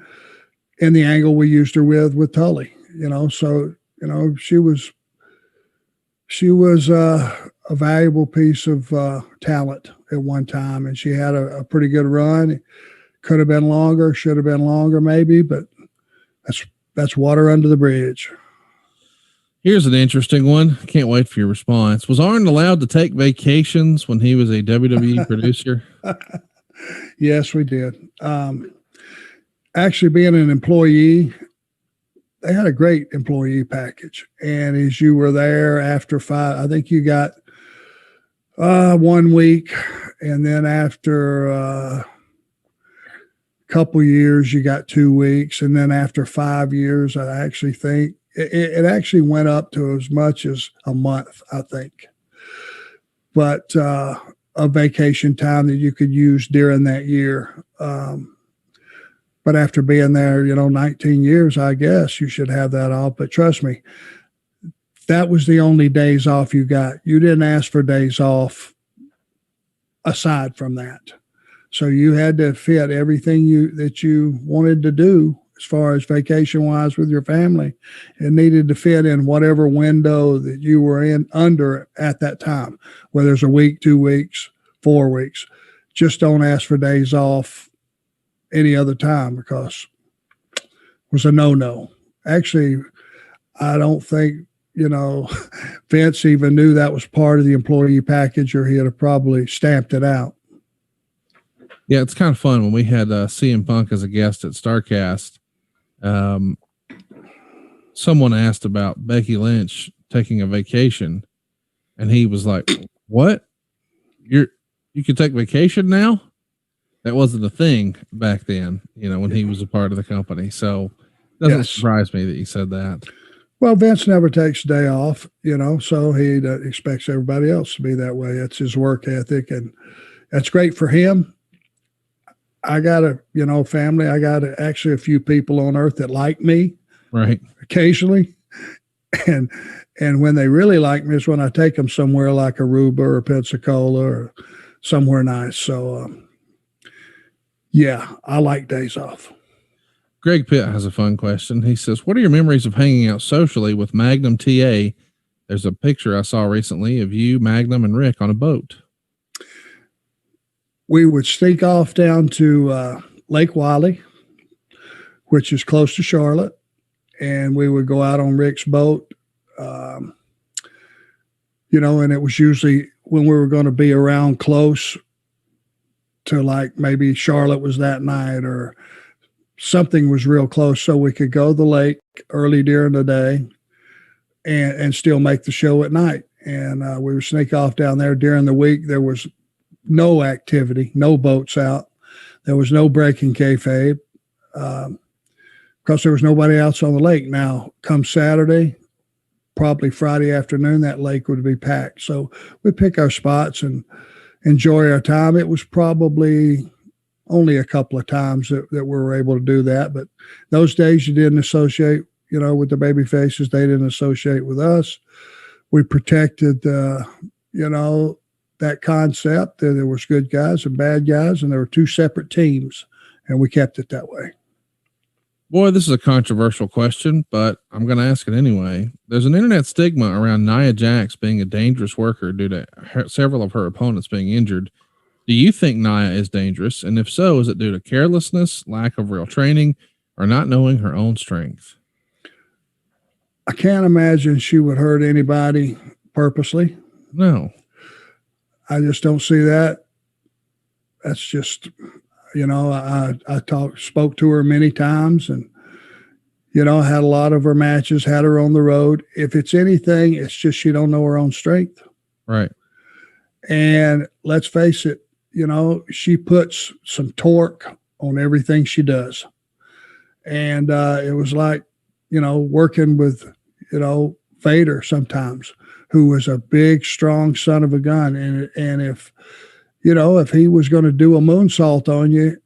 in the angle we used her with Tully, so, she was a valuable piece of talent at one time, and she had a pretty good run. Could have been longer, should have been longer maybe, but that's water under the bridge. Here's an interesting one. Can't wait for your response. Was Arn allowed to take vacations when he was a WWE producer? Yes, we did. Actually, being an employee, they had a great employee package. And as you were there after 5, I think you got 1 week. And then after a couple years, you got 2 weeks. And then after 5 years, I actually think it actually went up to as much as a month, I think. But a vacation time that you could use during that year. But after being there, 19 years, I guess you should have that off. But trust me, that was the only days off you got. You didn't ask for days off aside from that. So you had to fit everything that you wanted to do as far as vacation-wise with your family. It needed to fit in whatever window that you were in under at that time, whether it's a week, 2 weeks, 4 weeks. Just don't ask for days off any other time, because it was a no-no. Actually, I don't think, Vince even knew that was part of the employee package, or he'd have probably stamped it out. Yeah, it's kind of fun when we had CM Punk as a guest at StarCast. Someone asked about Becky Lynch taking a vacation, and he was like, "What? You can take vacation now?" That wasn't a thing back then, when he was a part of the company. So it doesn't surprise me that you said that. Well, Vince never takes a day off, so he expects everybody else to be that way. It's his work ethic, and that's great for him. I got a, family. I got actually a few people on earth that like me, Right. occasionally. And when they really like me is when I take them somewhere like Aruba or Pensacola or somewhere nice. So, yeah, I like days off. Greg Pitt has a fun question. He says, what are your memories of hanging out socially with Magnum TA? There's a picture I saw recently of you, Magnum, and Rick on a boat. We would sneak off down to Lake Wiley, which is close to Charlotte, and we would go out on Rick's boat. And it was usually when we were going to be around close to, like, maybe Charlotte was that night or something was real close, so we could go to the lake early during the day and still make the show at night. And we would sneak off down there. During the week, there was no activity, no boats out. There was no breaking kayfabe because there was nobody else on the lake. Now, come Saturday, probably Friday afternoon, that lake would be packed. So we'd pick our spots and enjoy our time. It was probably only a couple of times that we were able to do that. But those days you didn't associate, with the baby faces. They didn't associate with us. We protected, that concept that there was good guys and bad guys, and there were two separate teams, and we kept it that way. Boy, this is a controversial question, but I'm going to ask it anyway. There's an internet stigma around Nia Jax being a dangerous worker due to several of her opponents being injured. Do you think Nia is dangerous? And if so, is it due to carelessness, lack of real training, or not knowing her own strength? I can't imagine she would hurt anybody purposely. No. I just don't see that. That's just, I spoke to her many times and, had a lot of her matches, had her on the road. If it's anything, it's just she don't know her own strength. Right. And let's face it, she puts some torque on everything she does. And it was like, working with, Vader sometimes, who was a big, strong son of a gun. And if he was going to do a moonsault on you,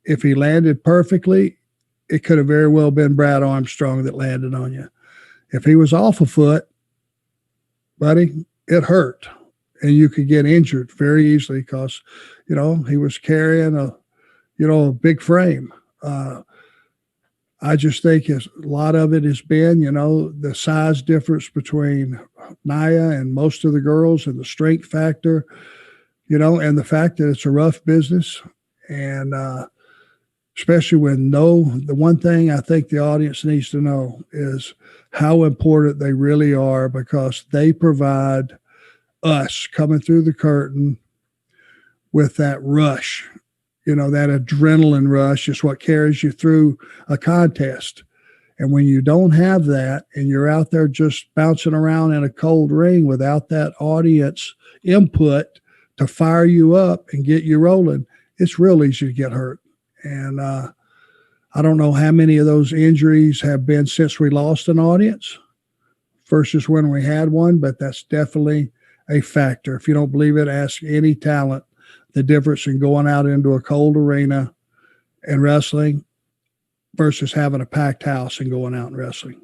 if he landed perfectly, it could have very well been Brad Armstrong that landed on you. If he was off a foot, buddy, it hurt. And you could get injured very easily because, he was carrying a big frame. I just think a lot of it has been, the size difference between Naya and most of the girls and the strength factor, and the fact that it's a rough business. And especially when the one thing I think the audience needs to know is how important they really are, because they provide us coming through the curtain with that rush. That adrenaline rush is what carries you through a contest. And when you don't have that and you're out there just bouncing around in a cold ring without that audience input to fire you up and get you rolling, it's real easy to get hurt. And I don't know how many of those injuries have been since we lost an audience versus when we had one, but that's definitely a factor. If you don't believe it, ask any talent the difference in going out into a cold arena and wrestling versus having a packed house and going out and wrestling.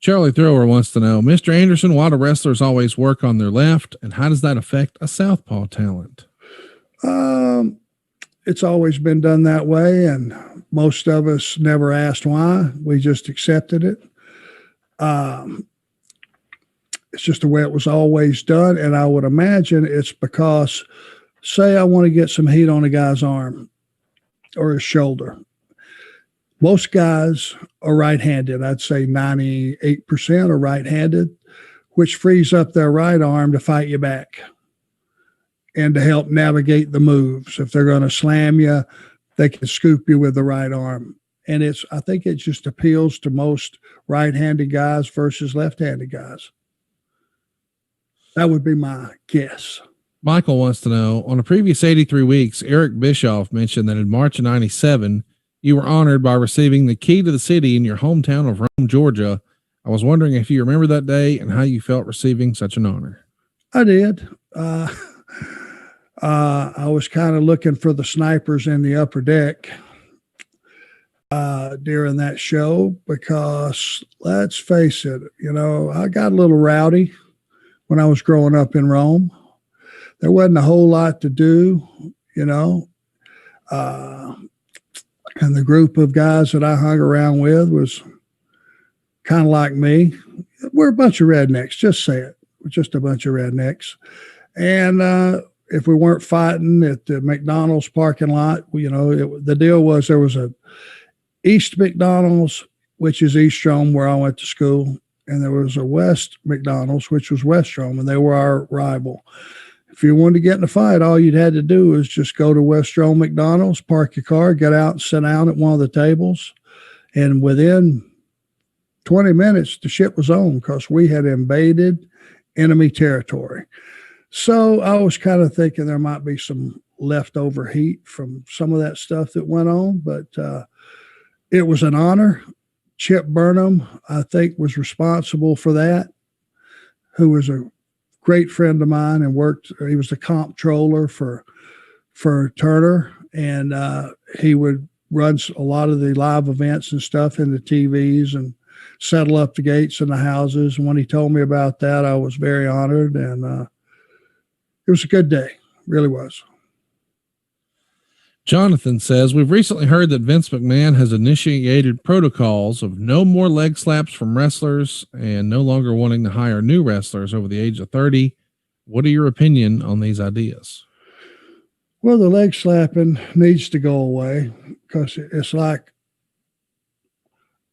Charlie Thrower wants to know, Mr. Anderson, why do wrestlers always work on their left, and how does that affect a southpaw talent? It's always been done that way, and most of us never asked why. We just accepted it. It's just the way it was always done, and I would imagine it's because, say I want to get some heat on a guy's arm or his shoulder. Most guys are right-handed. I'd say 98% are right-handed, which frees up their right arm to fight you back and to help navigate the moves. If they're going to slam you, they can scoop you with the right arm. And I think it just appeals to most right-handed guys versus left-handed guys. That would be my guess. Michael wants to know, on the previous 83 weeks, Eric Bischoff mentioned that in March of 97, you were honored by receiving the key to the city in your hometown of Rome, Georgia. I was wondering if you remember that day and how you felt receiving such an honor. I did. I was kind of looking for the snipers in the upper deck during that show because let's face it, I got a little rowdy when I was growing up in Rome. There wasn't a whole lot to do, and the group of guys that I hung around with was kind of like me. We're a bunch of rednecks, just say it. We're just a bunch of rednecks. And if we weren't fighting at the McDonald's parking lot, the deal was there was a East McDonald's, which is East Rome, where I went to school, and there was a West McDonald's, which was West Rome, and they were our rival. If you wanted to get in a fight, all you'd had to do was just go to West Rome McDonald's, park your car, get out and sit down at one of the tables, and within 20 minutes, the shit was on because we had invaded enemy territory. So I was kind of thinking there might be some leftover heat from some of that stuff that went on, but it was an honor. Chip Burnham, I think, was responsible for that, who was a great friend of mine and he was the comptroller for Turner, and he would run a lot of the live events and stuff in the TVs and settle up the gates in the houses. And when he told me about that, I was very honored, and it was a good day. Really was. Jonathan says, we've recently heard that Vince McMahon has initiated protocols of no more leg slaps from wrestlers and no longer wanting to hire new wrestlers over the age of 30. What are your opinion on these ideas? Well, the leg slapping needs to go away because it's like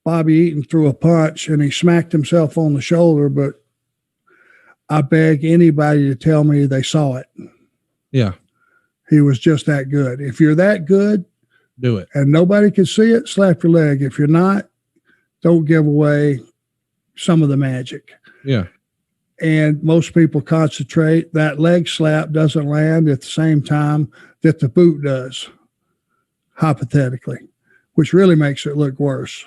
Bobby Eaton threw a punch and he smacked himself on the shoulder, but I beg anybody to tell me they saw it. Yeah. He was just that good. If you're that good, do it. And nobody can see it, slap your leg. If you're not, don't give away some of the magic. Yeah. And most people concentrate. That leg slap doesn't land at the same time that the boot does, hypothetically, which really makes it look worse.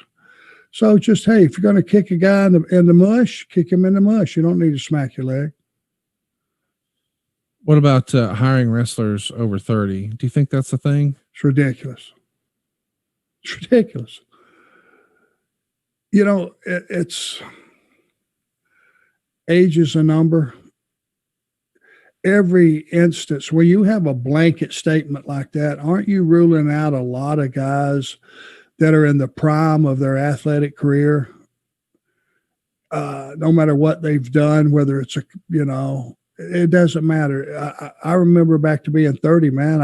So just, hey, if you're going to kick a guy in the mush, kick him in the mush. You don't need to smack your leg. What about hiring wrestlers over 30? Do you think that's a thing? It's ridiculous. It's ridiculous. It's age is a number. Every instance where you have a blanket statement like that, aren't you ruling out a lot of guys that are in the prime of their athletic career? No matter what they've done, whether it's it doesn't matter. I remember back to being 30, man.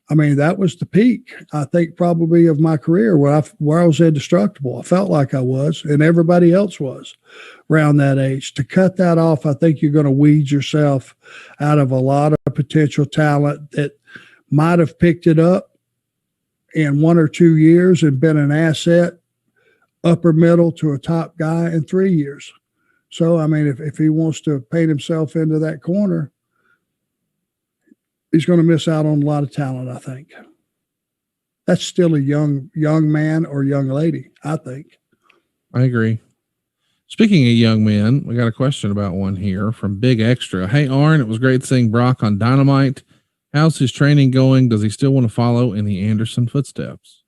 that was the peak, I think, probably of my career where I was indestructible. I felt like I was, and everybody else was around that age. To cut that off, I think you're going to weed yourself out of a lot of potential talent that might have picked it up in 1 or 2 years and been an asset, upper middle to a top guy in 3 years. So, if he wants to paint himself into that corner, he's going to miss out on a lot of talent, I think. That's still a young man or young lady, I think. I agree. Speaking of young men, we got a question about one here from Big Extra. Hey, Arn, it was great seeing Brock on Dynamite. How's his training going? Does he still want to follow in the Anderson footsteps?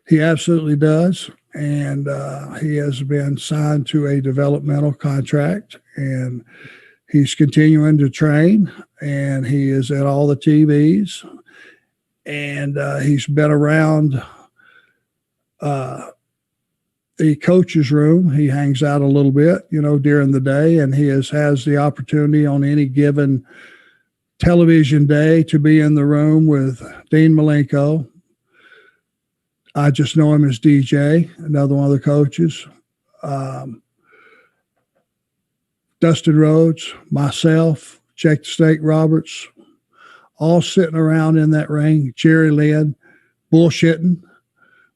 He absolutely does. And he has been signed to a developmental contract, and he's continuing to train, and he is at all the TVs, and he's been around the coach's room. He hangs out a little bit, during the day, and he has the opportunity on any given television day to be in the room with Dean Malenko. I just know him as DJ, another one of the coaches. Dustin Rhodes, myself, Jake the Snake Roberts, all sitting around in that ring. Jerry Lynn, bullshitting.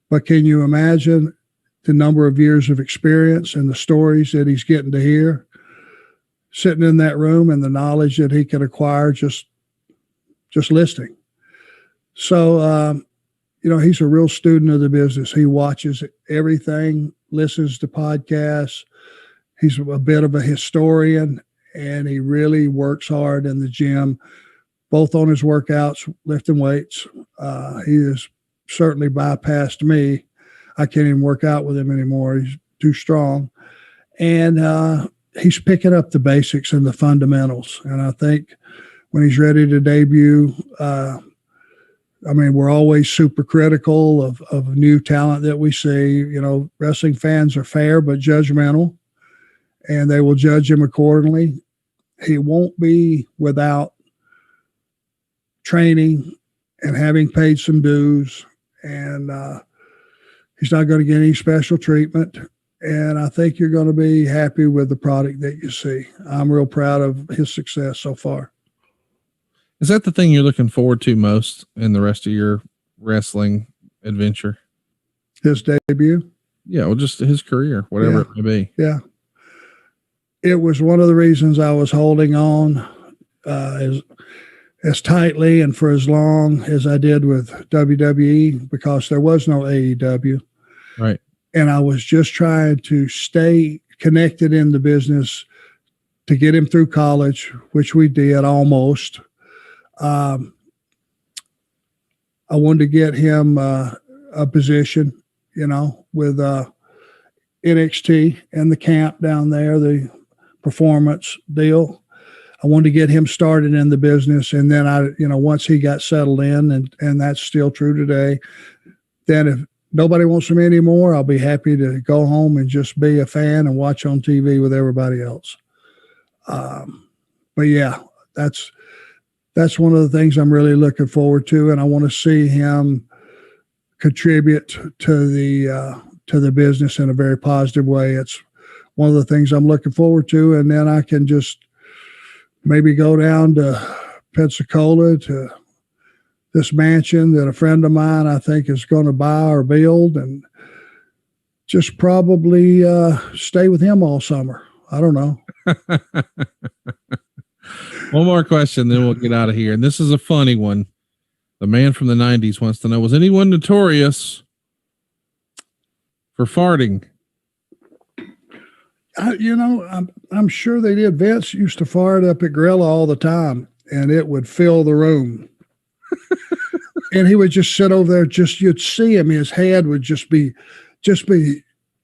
But can you imagine the number of years of experience and the stories that he's getting to hear, sitting in that room, and the knowledge that he can acquire just listening. So, he's a real student of the business. He watches everything, listens to podcasts. He's a bit of a historian, and he really works hard in the gym, both on his workouts, lifting weights. He has certainly bypassed me. I can't even work out with him anymore. He's too strong. And he's picking up the basics and the fundamentals. And I think when he's ready to debut, we're always super critical of new talent that we see. You know, wrestling fans are fair but judgmental, and they will judge him accordingly. He won't be without training and having paid some dues, and he's not going to get any special treatment. And I think you're going to be happy with the product that you see. I'm real proud of his success so far. Is that the thing you're looking forward to most in the rest of your wrestling adventure? His debut? Yeah, well, just his career, whatever it may be. Yeah. It was one of the reasons I was holding on as tightly and for as long as I did with WWE, because there was no AEW. Right. And I was just trying to stay connected in the business to get him through college, which we did almost. I wanted to get him a position, you know, with NXT and the camp down there, the performance deal. I wanted to get him started in the business. And then once he got settled in, and that's still true today, then if nobody wants him anymore, I'll be happy to go home and just be a fan and watch on TV with everybody else. But yeah, that's one of the things I'm really looking forward to. And I want to see him contribute to the business in a very positive way. It's one of the things I'm looking forward to. And then I can just maybe go down to Pensacola to this mansion that a friend of mine, I think, is going to buy or build, and just probably stay with him all summer. I don't know. One more question, then we'll get out of here. And this is a funny one. The man from the 90s wants to know, was anyone notorious for farting? I'm sure they did. Vince used to fart up at Gorilla all the time, and it would fill the room. And he would just sit over there, you'd see him, his head would just be,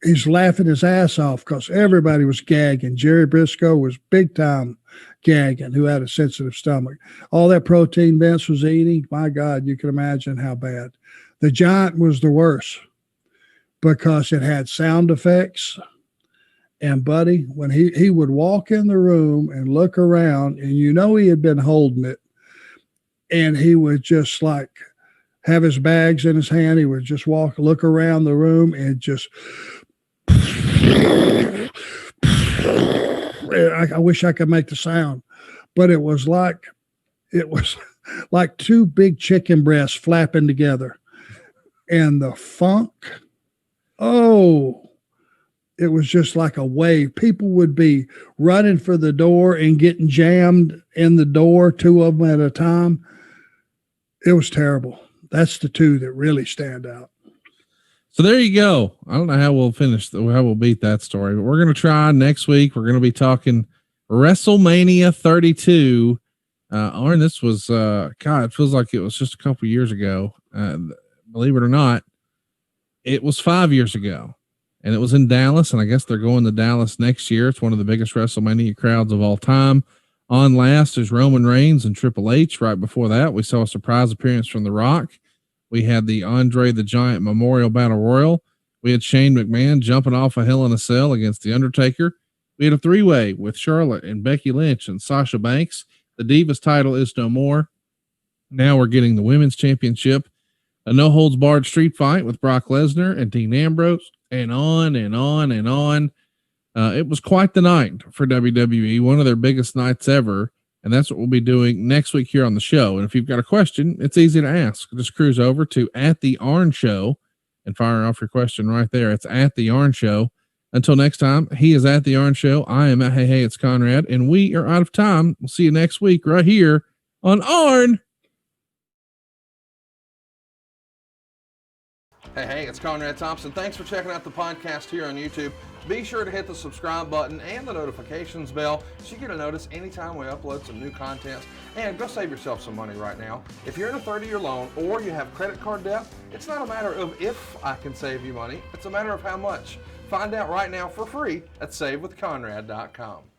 he's laughing his ass off because everybody was gagging. Jerry Briscoe was big time gagging, who had a sensitive stomach. All that protein Vince was eating, my God, you can imagine how bad. The Giant was the worst because it had sound effects. And buddy, when he would walk in the room and look around, and he had been holding it, and he would just like have his bags in his hand. He would just look around the room and just, I wish I could make the sound, but it was like two big chicken breasts flapping together, and the funk. Oh, it was just like a wave. People would be running for the door and getting jammed in the door, two of them at a time. It was terrible. That's the two that really stand out. So there you go. I don't know how we'll how we'll beat that story, but we're going to try next week. We're going to be talking Wrestlemania 32. Orrin, this was, God, it feels like it was just a couple years ago. Believe it or not, it was 5 years ago. And it was in Dallas, and I guess they're going to Dallas next year. It's one of the biggest WrestleMania crowds of all time. On last is Roman Reigns and Triple H. Right before that, we saw a surprise appearance from The Rock. We had the Andre the Giant Memorial Battle Royal. We had Shane McMahon jumping off a Hell in a Cell against The Undertaker. We had a three-way with Charlotte and Becky Lynch and Sasha Banks. The Divas title is no more. Now we're getting the Women's Championship. A no-holds-barred street fight with Brock Lesnar and Dean Ambrose. And on and on and on. It was quite the night for WWE, one of their biggest nights ever. And that's what we'll be doing next week here on the show. And if you've got a question, it's easy to ask. Just cruise over to @TheArn and fire off your question right there. It's @TheArn. Until next time, he is at The Arn Show. I am at Hey, it's Conrad. And we are out of time. We'll see you next week right here on Arn. Hey, it's Conrad Thompson. Thanks for checking out the podcast here on YouTube. Be sure to hit the subscribe button and the notifications bell so you get a notice anytime we upload some new content. And go save yourself some money right now. If you're in a 30-year loan or you have credit card debt, it's not a matter of if I can save you money, it's a matter of how much. Find out right now for free at SaveWithConrad.com.